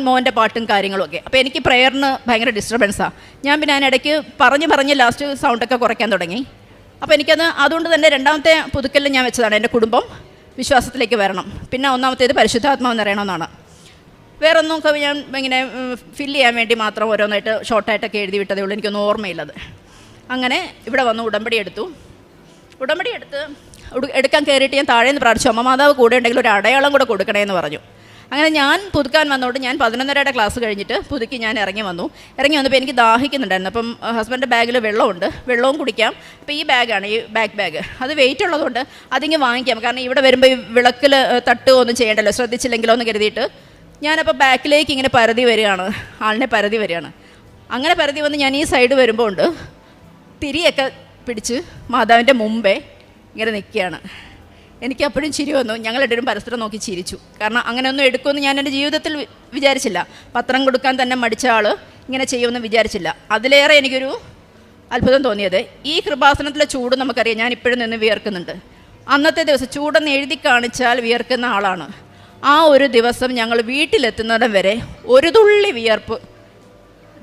മോൻ്റെ പാട്ടും കാര്യങ്ങളുമൊക്കെ. അപ്പോൾ എനിക്ക് പ്രയറിന് ഭയങ്കര ഡിസ്റ്റർബൻസാണ്. ഞാൻ പിന്നെ അതിനിടയ്ക്ക് പറഞ്ഞ് ലാസ്റ്റ് സൗണ്ടൊക്കെ കുറയ്ക്കാൻ തുടങ്ങി. അപ്പോൾ അതുകൊണ്ട് തന്നെ 2ാമത്തെ പുതുക്കലിൽ ഞാൻ വെച്ചതാണ് എൻ്റെ കുടുംബം വിശ്വാസത്തിലേക്ക് വരണം. പിന്നെ 1ാമത്തേത് പരിശുദ്ധാത്മാവ് നിറയണമെന്നാണ്. വേറൊന്നും ഞാൻ ഇങ്ങനെ ഫില്ല് ചെയ്യാൻ വേണ്ടി മാത്രം ഓരോന്നായിട്ട് ഷോർട്ടായിട്ടൊക്കെ എഴുതി വിട്ടതേ ഉള്ളൂ, എനിക്കൊന്നും ഓർമ്മയില്ലത്. അങ്ങനെ ഇവിടെ വന്നു ഉടമ്പടി എടുത്ത് എടുക്കാൻ കയറിയിട്ട് ഞാൻ താഴെ നിന്ന് പ്രാർത്ഥിച്ചു, അമ്മ മാതാവ് കൂടെ ഉണ്ടെങ്കിൽ ഒരു അടയാളം കൂടെ കൊടുക്കണേന്ന് പറഞ്ഞു. അങ്ങനെ ഞാൻ പുതുക്കാൻ വന്നതുകൊണ്ട് ഞാൻ 11:30 ക്ലാസ് കഴിഞ്ഞിട്ട് പുതുക്കി ഞാൻ ഇറങ്ങി വന്നപ്പോൾ എനിക്ക് ദാഹിക്കുന്നുണ്ടായിരുന്നു. അപ്പം ഹസ്ബൻഡിൻ്റെ ബാഗിൽ വെള്ളവും കുടിക്കാം. അപ്പോൾ ഈ ബാഗാണ്, ഈ ബാഗ് അത് വെയിറ്റ് ഉള്ളതുകൊണ്ട് അതിങ്ങ് വാങ്ങിക്കാം, കാരണം ഇവിടെ വരുമ്പോൾ ഈ വിളക്കിൽ തട്ടുകയൊന്നും ചെയ്യണ്ടല്ലോ, ശ്രദ്ധിച്ചില്ലെങ്കിലോ എന്ന് കരുതിയിട്ട് ഞാനപ്പോൾ ബാക്കിലേക്ക് ഇങ്ങനെ ആളിനെ പരതി വരികയാണ്. അങ്ങനെ പരതി വന്ന് ഞാൻ ഈ സൈഡ് വരുമ്പോൾ ഉണ്ട് തിരിയൊക്കെ പിടിച്ച് മാതാവിൻ്റെ മുമ്പേ ഇങ്ങനെ നിൽക്കുകയാണ്. എനിക്ക് അപ്പോഴും ചിരി വന്നു. ഞങ്ങളെല്ലാവരും പരസ്പരം നോക്കി ചിരിച്ചു. കാരണം അങ്ങനെയൊന്നും എടുക്കുമെന്ന് ഞാൻ എൻ്റെ ജീവിതത്തിൽ വിചാരിച്ചില്ല. പത്രം കൊടുക്കാൻ തന്നെ മടിച്ച ആൾ ഇങ്ങനെ ചെയ്യുമെന്ന് വിചാരിച്ചില്ല. അതിലേറെ എനിക്കൊരു അത്ഭുതം തോന്നിയത്, ഈ കൃപാസനത്തിലെ ചൂട് നമുക്കറിയാം. ഞാൻ ഇപ്പോഴും നിന്ന് വിയർക്കുന്നുണ്ട്. അന്നത്തെ ദിവസം ചൂടെന്ന് എഴുതി കാണിച്ചാൽ വിയർക്കുന്ന ആളാണ്. ആ ഒരു ദിവസം ഞങ്ങൾ വീട്ടിലെത്തുന്നിടം വരെ ഒരു തുള്ളി വിയർപ്പ്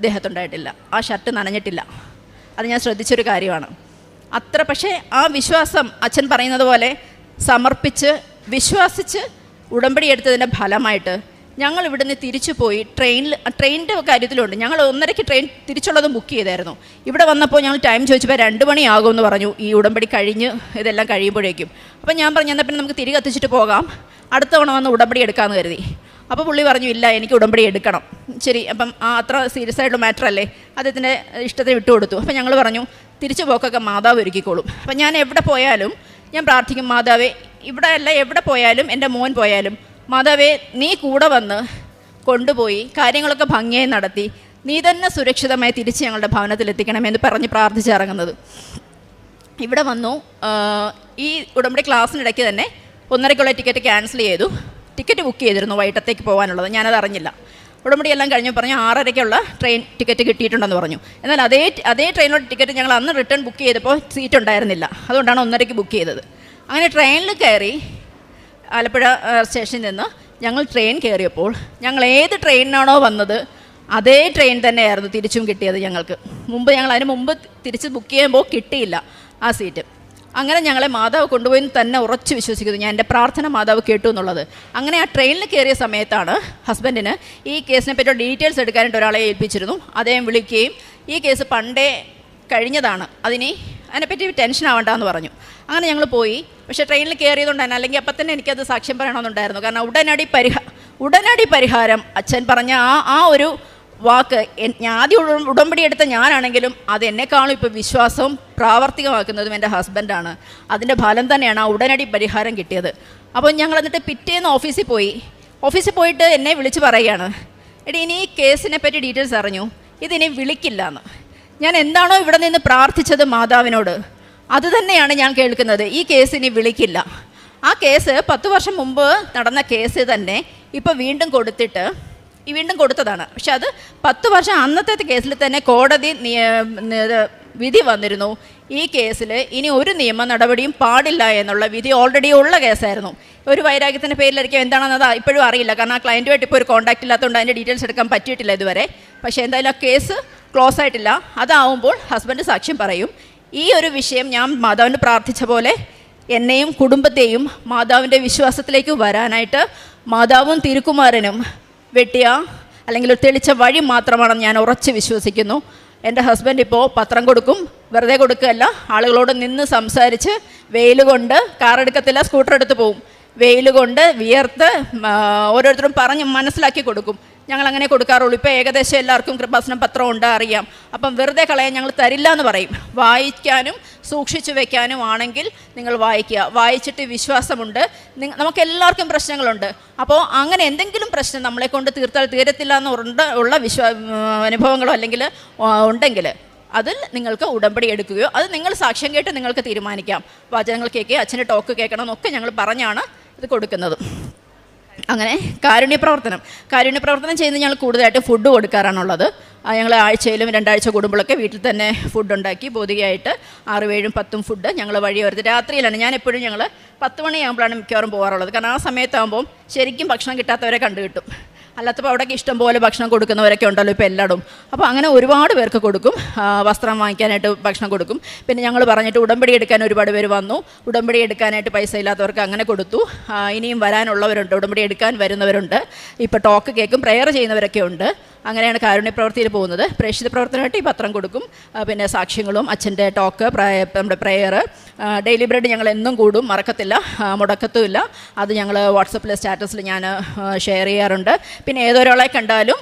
ദേഹത്തുണ്ടായിട്ടില്ല. ആ ഷർട്ട് നനഞ്ഞിട്ടില്ല. അത് ഞാൻ ശ്രദ്ധിച്ചൊരു കാര്യമാണ്. അത്ര പക്ഷേ ആ വിശ്വാസം അച്ഛൻ പറയുന്നത് പോലെ സമർപ്പിച്ച് വിശ്വസിച്ച് ഉടമ്പടി എടുത്തതിൻ്റെ ഫലമായിട്ട് ഞങ്ങൾ ഇവിടുന്ന് തിരിച്ചു പോയി. ട്രെയിനിൻ്റെ കാര്യത്തിലുണ്ട്. ഞങ്ങൾ 1:30 ട്രെയിൻ തിരിച്ചുള്ളതും ബുക്ക് ചെയ്തായിരുന്നു. ഇവിടെ വന്നപ്പോൾ ഞങ്ങൾ ടൈം ചോദിച്ചപ്പോൾ 2 മണിയാകുമെന്ന് പറഞ്ഞു, ഈ ഉടമ്പടി കഴിഞ്ഞ് ഇതെല്ലാം കഴിയുമ്പോഴേക്കും. അപ്പം ഞാൻ പറഞ്ഞു, എന്നാൽ പിന്നെ നമുക്ക് തിരികെ എത്തിച്ചിട്ട് പോകാം, അടുത്ത തവണ വന്ന് ഉടമ്പടി എടുക്കാമെന്ന് കരുതി. അപ്പോൾ പുള്ളി പറഞ്ഞു, ഇല്ല, എനിക്ക് ഉടമ്പടി എടുക്കണം. ശരി, അപ്പം അത്ര സീരിയസ് ആയിട്ടുള്ള മാറ്റർ അല്ലേ, അദ്ദേഹത്തിൻ്റെ ഇഷ്ടത്തിന് വിട്ടുകൊടുത്തു. അപ്പം ഞങ്ങൾ പറഞ്ഞു, തിരിച്ചു പോക്കൊക്കെ മാതാവ് ഒരുക്കിക്കോളും. അപ്പം ഞാൻ എവിടെ പോയാലും ഞാൻ പ്രാർത്ഥിക്കും, മാതാവേ, ഇവിടെ അല്ല എവിടെ പോയാലും എൻ്റെ മോൻ പോയാലും, മാതാവേ നീ കൂടെ വന്ന് കൊണ്ടുപോയി കാര്യങ്ങളൊക്കെ ഭംഗിയായി നടത്തി നീ തന്നെ സുരക്ഷിതമായി തിരിച്ച് ഞങ്ങളുടെ ഭവനത്തിൽ എത്തിക്കണമെന്ന് പറഞ്ഞ് പ്രാർത്ഥിച്ചിറങ്ങുന്നത്. ഇവിടെ വന്നു. ഈ ഉടമ്പടി ക്ലാസ്സിനിടയ്ക്ക് തന്നെ 1:30 ടിക്കറ്റ് ക്യാൻസൽ ചെയ്തു. ടിക്കറ്റ് ബുക്ക് ചെയ്തിരുന്നു വൈകിട്ടത്തേക്ക് പോകാനുള്ളത്. ഞാനത് അറിഞ്ഞില്ല. ഉടമ്പടി എല്ലാം കഴിഞ്ഞ് പറഞ്ഞു 6:30 ട്രെയിൻ ടിക്കറ്റ് കിട്ടിയിട്ടുണ്ടെന്ന് പറഞ്ഞു. എന്നാൽ അതേ ട്രെയിനിലോട്ട് ടിക്കറ്റ് ഞങ്ങൾ അന്ന് റിട്ടേൺ ബുക്ക് ചെയ്തപ്പോൾ സീറ്റ് ഉണ്ടായിരുന്നില്ല. അതുകൊണ്ടാണ് 1:30 ബുക്ക് ചെയ്തത്. അങ്ങനെ ട്രെയിനിൽ കയറി ആലപ്പുഴ സ്റ്റേഷനിൽ നിന്ന് ഞങ്ങൾ ട്രെയിൻ കയറിയപ്പോൾ ഞങ്ങൾ ഏത് ട്രെയിനിനാണോ വന്നത് അതേ ട്രെയിൻ തന്നെയായിരുന്നു തിരിച്ചും കിട്ടിയത് ഞങ്ങൾക്ക്. അതിന് മുമ്പ് തിരിച്ച് ബുക്ക് ചെയ്യുമ്പോൾ കിട്ടിയില്ല ആ സീറ്റ്. അങ്ങനെ ഞങ്ങളെ മാതാവ് കൊണ്ടുപോയി തന്നെ ഉറച്ചു വിശ്വസിക്കുന്നു. ഞാൻ എൻ്റെ പ്രാർത്ഥന മാതാവ് കേട്ടു എന്നുള്ളത്. അങ്ങനെ ആ ട്രെയിനിൽ കയറിയ സമയത്താണ് ഹസ്ബൻഡിന് ഈ കേസിനെ പറ്റിയുള്ള ഡീറ്റെയിൽസ് എടുക്കാനായിട്ട് ഒരാളെ ഏൽപ്പിച്ചിരുന്നു. അദ്ദേഹം വിളിക്കുകയും ഈ കേസ് പണ്ടേ കഴിഞ്ഞതാണ്, അതിനെപ്പറ്റി ടെൻഷൻ ആവണ്ടെന്ന് പറഞ്ഞു. അങ്ങനെ ഞങ്ങൾ പോയി. പക്ഷേ ട്രെയിനിൽ കയറിയതുകൊണ്ട് തന്നെ, അല്ലെങ്കിൽ അപ്പം തന്നെ എനിക്കത് സാക്ഷ്യം പറയണമെന്നുണ്ടായിരുന്നു. കാരണം ഉടനടി പരിഹാരം അച്ഛൻ പറഞ്ഞ ആ ഒരു വാക്ക്, ആദ്യം ഉടമ്പടി എടുത്ത ഞാനാണെങ്കിലും അതെന്നെക്കാളും ഇപ്പോൾ വിശ്വാസവും പ്രാവർത്തികമാക്കുന്നതും എൻ്റെ ഹസ്ബൻഡാണ്. അതിൻ്റെ ഫലം തന്നെയാണ് ആ ഉടനടി പരിഹാരം കിട്ടിയത്. അപ്പോൾ ഞങ്ങൾ എന്നിട്ട് പിറ്റേന്ന് ഓഫീസിൽ പോയിട്ട് എന്നെ വിളിച്ച് പറയുകയാണ്, എടി ഇനി ഈ കേസിനെ പറ്റി ഡീറ്റെയിൽസ് അറിഞ്ഞു, ഇതിനി വിളിക്കില്ല എന്ന്. ഞാൻ എന്താണോ ഇവിടെ നിന്ന് പ്രാർത്ഥിച്ചത് മാതാവിനോട്, അത് തന്നെയാണ് ഞാൻ കേൾക്കുന്നത്. ഈ കേസ് ഇനി വിളിക്കില്ല. ആ കേസ് 10 വർഷം മുമ്പ് നടന്ന കേസ് തന്നെ ഇപ്പോൾ വീണ്ടും കൊടുത്തതാണ്. പക്ഷെ അത് 10 വർഷം അന്നത്തെ കേസിൽ തന്നെ കോടതി വിധി വന്നിരുന്നു. ഈ കേസിൽ ഇനി ഒരു നിയമ നടപടിയും പാടില്ല എന്നുള്ള വിധി ഓൾറെഡി ഉള്ള കേസായിരുന്നു. ഒരു വൈരാഗ്യത്തിൻ്റെ പേരിലായിരിക്കും, എന്താണെന്നത് ഇപ്പോഴും അറിയില്ല. കാരണം ആ ക്ലയൻറ്റുമായിട്ട് ഇപ്പോൾ ഒരു കോൺടാക്റ്റ് ഇല്ലാത്തതുകൊണ്ട് അതിൻ്റെ ഡീറ്റെയിൽസ് എടുക്കാൻ പറ്റിയിട്ടില്ല ഇതുവരെ. പക്ഷേ എന്തായാലും ആ കേസ് ക്ലോസ് ആയിട്ടില്ല. അതാവുമ്പോൾ ഹസ്ബൻഡ് സാക്ഷ്യം പറയും. ഈ ഒരു വിഷയം ഞാൻ മാതാവിന് പ്രാർത്ഥിച്ച പോലെ എന്നെയും കുടുംബത്തെയും മാതാവിൻ്റെ വിശ്വാസത്തിലേക്ക് വരാനായിട്ട് മാതാവും തിരുക്കുമാരനും വെട്ടിയ അല്ലെങ്കിൽ തെളിച്ച വഴി മാത്രമാണെന്ന് ഞാൻ ഉറച്ച് വിശ്വസിക്കുന്നു. എൻ്റെ ഹസ്ബൻഡ് ഇപ്പോൾ പത്രം കൊടുക്കും, വെറുതെ കൊടുക്കുകയല്ല, ആളുകളോട് നിന്ന് സംസാരിച്ച് വെയിൽ കൊണ്ട് കാറെടുക്കത്തില്ല, സ്കൂട്ടർ എടുത്ത് പോവും. വെയിൽ കൊണ്ട് വിയർത്ത് ഓരോരുത്തരും പറഞ്ഞ് മനസ്സിലാക്കി കൊടുക്കും. ഞങ്ങൾ അങ്ങനെ കൊടുക്കാറുള്ളൂ. ഇപ്പോൾ ഏകദേശം എല്ലാവർക്കും കൃപാസനം പത്രം ഉണ്ട്, അറിയാം. അപ്പം വെറുതെ കളയാൻ ഞങ്ങൾ തരില്ല എന്ന് പറയും. വായിക്കാനും സൂക്ഷിച്ചു വെക്കാനും ആണെങ്കിൽ നിങ്ങൾ വായിക്കുക. വായിച്ചിട്ട് വിശ്വാസമുണ്ട്. നമുക്കെല്ലാവർക്കും പ്രശ്നങ്ങളുണ്ട്. അപ്പോൾ അങ്ങനെ എന്തെങ്കിലും പ്രശ്നം നമ്മളെ കൊണ്ട് തീർത്താൽ തീരത്തില്ല ഉള്ള അനുഭവങ്ങളോ അല്ലെങ്കിൽ ഉണ്ടെങ്കിൽ അതിൽ നിങ്ങൾക്ക് ഉടമ്പടി എടുക്കുകയോ അത് നിങ്ങൾ സാക്ഷ്യം കേട്ട് നിങ്ങൾക്ക് തീരുമാനിക്കാം. വചനങ്ങൾ കേൾക്കുക, അച്ഛൻ്റെ ടോക്ക് കേൾക്കണം എന്നൊക്കെ ഞങ്ങൾ പറഞ്ഞാണ് ഇത് കൊടുക്കുന്നത്. അങ്ങനെ കാരുണ്യപ്രവർത്തനം ചെയ്യുന്നത് ഞങ്ങൾ കൂടുതലായിട്ട് ഫുഡ് കൊടുക്കാറാണുള്ളത്. ഞങ്ങൾ ആഴ്ചയിലും 2 ആഴ്ച കൂടുമ്പോഴൊക്കെ വീട്ടിൽ തന്നെ ഫുഡ് ഉണ്ടാക്കി ബോധികയായിട്ട് 6, 7, 10 ഫുഡ് ഞങ്ങൾ വഴിയോരത്ത് രാത്രിയിലാണ്. ഞാൻ എപ്പോഴും ഞങ്ങൾ 10 മണിയാകുമ്പോഴാണ് മിക്കവാറും പോകാറുള്ളത്. കാരണം ആ സമയത്താകുമ്പോൾ ശരിക്കും ഭക്ഷണം കിട്ടാത്തവരെ കണ്ടുകിട്ടും. അല്ലാത്തപ്പോൾ അവിടെയൊക്കെ ഇഷ്ടംപോലെ ഭക്ഷണം കൊടുക്കുന്നവരൊക്കെ ഉണ്ടല്ലോ ഇപ്പോൾ എല്ലായിടും. അപ്പോൾ അങ്ങനെ ഒരുപാട് പേർക്ക് കൊടുക്കും. വസ്ത്രം വാങ്ങിക്കാനായിട്ട് ഭക്ഷണം കൊടുക്കും. പിന്നെ ഞങ്ങൾ പറഞ്ഞിട്ട് ഉടമ്പടി എടുക്കാൻ ഒരുപാട് പേര് വന്നു. ഉടമ്പടി എടുക്കാനായിട്ട് പൈസ ഇല്ലാത്തവർക്ക് അങ്ങനെ കൊടുത്തു. ഇനിയും വരാനുള്ളവരുണ്ട്, ഉടമ്പടി എടുക്കാൻ വരുന്നവരുണ്ട്. ഇപ്പോൾ ടോക്ക് കേൾക്കും, പ്രെയർ ചെയ്യുന്നവരൊക്കെ ഉണ്ട്. അങ്ങനെയാണ് കാരുണ്യപ്രവൃത്തിയിൽ പോകുന്നത്. പ്രേക്ഷിത പ്രവർത്തനമായിട്ട് ഈ പത്രം കൊടുക്കും. പിന്നെ സാക്ഷ്യങ്ങളും അച്ഛൻ്റെ ടോക്ക്, നമ്മുടെ പ്രെയർ, ഡെയിലി ബ്രെഡ് ഞങ്ങൾ എന്നും കൂടും, മറക്കത്തില്ല, മുടക്കത്തുമില്ല. അത് ഞങ്ങൾ വാട്സപ്പിൽ സ്റ്റാറ്റസിൽ ഞാൻ ഷെയർ ചെയ്യാറുണ്ട്. പിന്നെ ഏതൊരാളെ കണ്ടാലും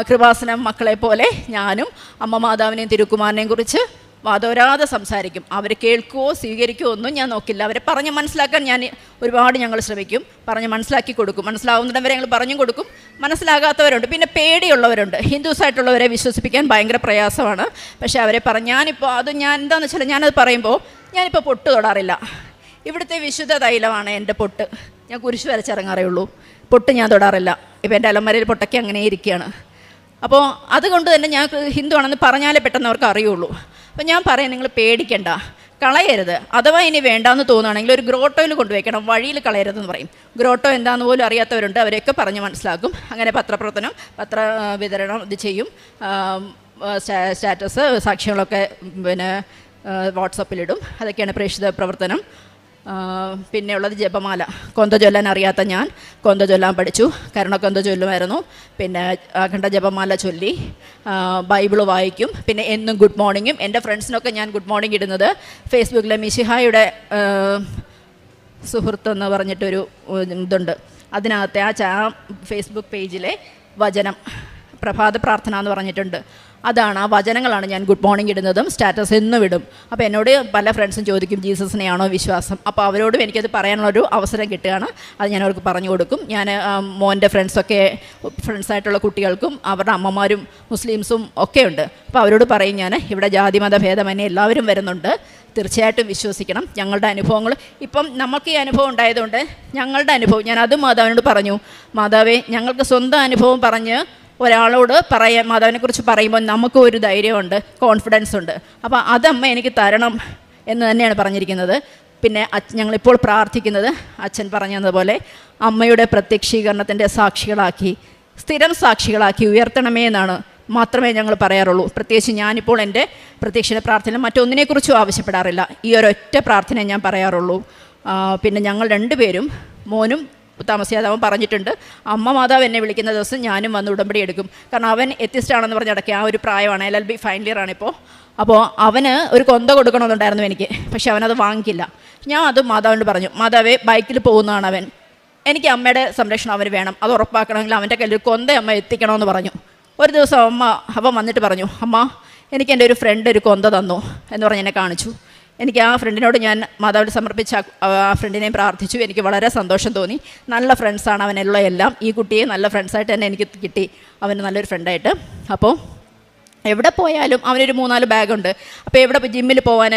കൃപാസനം മക്കളെ പോലെ ഞാനും അമ്മ മാതാവിനെയും തിരുക്കുമാരനെയും കുറിച്ച് വാദോരാതെ സംസാരിക്കും. അവർ കേൾക്കുകയോ സ്വീകരിക്കുകയോ ഒന്നും ഞാൻ നോക്കില്ല. അവരെ പറഞ്ഞ് മനസ്സിലാക്കാൻ ഒരുപാട് ഞങ്ങൾ ശ്രമിക്കും. പറഞ്ഞ് മനസ്സിലാക്കി കൊടുക്കും. മനസ്സിലാവുന്നിടം വരെ ഞങ്ങൾ പറഞ്ഞും കൊടുക്കും. മനസ്സിലാകാത്തവരുണ്ട്, പിന്നെ പേടിയുള്ളവരുണ്ട്. ഹിന്ദുസായിട്ടുള്ളവരെ വിശ്വസിപ്പിക്കാൻ ഭയങ്കര പ്രയാസമാണ്. പക്ഷേ അവരെ ഞാൻ എന്താണെന്ന് വെച്ചാൽ ഞാനത് പറയുമ്പോൾ ഞാനിപ്പോൾ പൊട്ട് തൊടാറില്ല. ഇവിടുത്തെ വിശുദ്ധ തൈലമാണ് എൻ്റെ പൊട്ട്. ഞാൻ കുരിശ് വരച്ചിറങ്ങാറേ ഉള്ളൂ, പൊട്ട് ഞാൻ തൊടാറില്ല. ഇപ്പം എൻ്റെ അലമാരയിൽ പൊട്ടൊക്കെ അങ്ങനെ ഇരിക്കുകയാണ്. അപ്പോൾ അതുകൊണ്ട് തന്നെ ഞാൻ ഹിന്ദു ആണെന്ന് പറഞ്ഞാലേ പെട്ടെന്ന് അവർക്ക് അറിയുള്ളൂ. അപ്പോൾ ഞാൻ പറയാം, നിങ്ങൾ പേടിക്കണ്ട, കളയരുത്. അഥവാ ഇനി വേണ്ടാന്ന് തോന്നുകയാണെങ്കിൽ ഒരു ഗ്രോട്ടോയിൽ കൊണ്ടുവയ്ക്കണം, വഴിയിൽ കളയരുതെന്ന് പറയും. ഗ്രോട്ടോ എന്താണെന്ന് പോലും അറിയാത്തവരുണ്ട്, അവരെയൊക്കെ പറഞ്ഞ് മനസ്സിലാക്കും. അങ്ങനെ പത്രപ്രവർത്തനം, പത്ര വിതരണം ഇത് ചെയ്യും. സ്റ്റാറ്റസ് സാക്ഷ്യങ്ങളൊക്കെ പിന്നെ വാട്സപ്പിലിടും. അതൊക്കെയാണ് പ്രേക്ഷിത പ്രവർത്തനം. പിന്നെ ഉള്ളത് ജപമാല. കൊന്ത ചൊല്ലാൻ അറിയാത്ത ഞാൻ കൊന്ത ചൊല്ലാൻ പഠിച്ചു. കരുണക്കൊന്ത ചൊല്ലുമായിരുന്നു. പിന്നെ അഖണ്ഡ ജപമാല ചൊല്ലി, ബൈബിള് വായിക്കും. പിന്നെ എന്നും ഗുഡ് മോർണിംഗും. എൻ്റെ ഫ്രണ്ട്സിനൊക്കെ ഞാൻ ഗുഡ് മോർണിംഗ് ഇടുന്നത് ഫേസ്ബുക്കിലെ മിശിഹായുടെ സുഹൃത്ത് എന്ന് പറഞ്ഞിട്ടൊരു ഇതുണ്ട്. അതിനകത്തെ ആ ഫേസ്ബുക്ക് പേജിലെ വചനം, പ്രഭാത പ്രാർത്ഥന എന്ന് പറഞ്ഞിട്ടുണ്ട്. അതാണ്, ആ വചനങ്ങളാണ് ഞാൻ ഗുഡ് മോർണിംഗ് ഇടുന്നതും സ്റ്റാറ്റസ് എന്നും ഇടും. അപ്പോൾ എന്നോട് പല ഫ്രണ്ട്സും ചോദിക്കും ജീസസിനെയാണോ വിശ്വാസം. അപ്പോൾ അവരോടും എനിക്കത് പറയാനുള്ളൊരു അവസരം കിട്ടുകയാണ്. അത് ഞാൻ അവർക്ക് പറഞ്ഞു കൊടുക്കും. ഞാൻ മോൻ്റെ ഫ്രണ്ട്സായിട്ടുള്ള കുട്ടികൾക്കും അവരുടെ അമ്മമാരും മുസ്ലിംസും ഒക്കെ ഉണ്ട്. അപ്പോൾ അവരോട് പറയും, ഞാൻ ഇവിടെ ജാതിമത ഭേദമന്യേ എല്ലാവരും വരുന്നുണ്ട്, തീർച്ചയായിട്ടും വിശ്വസിക്കണം. ഞങ്ങളുടെ അനുഭവങ്ങൾ ഇപ്പം നമുക്ക് ഈ അനുഭവം ഉണ്ടായതുകൊണ്ട് ഞങ്ങളുടെ അനുഭവം ഞാൻ അതും മാതാവിനോട് പറഞ്ഞു. മാതാവേ, ഞങ്ങൾക്ക് സ്വന്തം അനുഭവം പറഞ്ഞ് ഒരാളോട് മാതാവിനെക്കുറിച്ച് പറയുമ്പോൾ നമുക്കും ഒരു ധൈര്യമുണ്ട്, കോൺഫിഡൻസ് ഉണ്ട്. അപ്പോൾ അതമ്മ എനിക്ക് തരണം എന്ന് തന്നെയാണ് പറഞ്ഞിരിക്കുന്നത്. പിന്നെ ഞങ്ങളിപ്പോൾ പ്രാർത്ഥിക്കുന്നത് അച്ഛൻ പറഞ്ഞതുപോലെ അമ്മയുടെ പ്രത്യക്ഷീകരണത്തിൻ്റെ സാക്ഷികളാക്കി, സ്ഥിരം സാക്ഷികളാക്കി ഉയർത്തണമേ എന്നാണ് മാത്രമേ ഞങ്ങൾ പറയാറുള്ളൂ. പ്രത്യേകിച്ച് ഞാനിപ്പോൾ എൻ്റെ പ്രത്യക്ഷ പ്രാർത്ഥന മറ്റൊന്നിനെക്കുറിച്ചും ആവശ്യപ്പെടാറില്ല. ഈ ഒരൊറ്റ പ്രാർത്ഥന ഞാൻ പറയാറുള്ളൂ. പിന്നെ ഞങ്ങൾ രണ്ടുപേരും, മോനും താമസിയാതെ അവൻ പറഞ്ഞിട്ടുണ്ട്, അമ്മ മാതാവ് എന്നെ വിളിക്കുന്ന ദിവസം ഞാനും വന്ന് ഉടമ്പടി എടുക്കും. കാരണം അവൻ എത്തിസ്റ്റാണെന്ന് പറഞ്ഞ് അടയ്ക്കുക, ആ ഒരു പ്രായമാണ്. LLB ഫൈനൽ ഇയർ ആണിപ്പോൾ. അപ്പോൾ അവന് ഒരു കൊന്ത കൊടുക്കണമെന്നുണ്ടായിരുന്നു എനിക്ക്, പക്ഷെ അവനത് വാങ്ങിക്കില്ല. ഞാൻ അത് മാതാവിനോട് പറഞ്ഞു, മാതാവേ, ബൈക്കിൽ പോകുന്നതാണ് അവൻ, എനിക്ക് അമ്മയുടെ സംരക്ഷണം അവന് വേണം, അത് ഉറപ്പാക്കണമെങ്കിൽ അവൻ്റെ കയ്യിൽ ഒരു കൊന്ത അമ്മ എത്തിക്കണമെന്ന് പറഞ്ഞു. ഒരു ദിവസം അവൻ വന്നിട്ട് പറഞ്ഞു, അമ്മ, എനിക്ക് എൻ്റെ ഒരു ഫ്രണ്ട് ഒരു കൊന്ത തന്നു എന്ന് പറഞ്ഞ് എന്നെ കാണിച്ചു. എനിക്ക് ആ ഫ്രണ്ടിനോട് ഞാൻ മാതാവിന് സമർപ്പിച്ച ആ ഫ്രണ്ടിനെയും പ്രാർത്ഥിച്ചു. എനിക്ക് വളരെ സന്തോഷം തോന്നി. നല്ല ഫ്രണ്ട്സാണ് അവനുള്ള എല്ലാം. ഈ കുട്ടിയെ നല്ല ഫ്രണ്ട്സായിട്ട് തന്നെ എനിക്ക് കിട്ടി, അവന് നല്ലൊരു ഫ്രണ്ടായിട്ട്. അപ്പോൾ എവിടെ പോയാലും അവനൊരു 3-4 ബാഗുണ്ട്. അപ്പോൾ എവിടെ ജിമ്മിൽ പോകാൻ,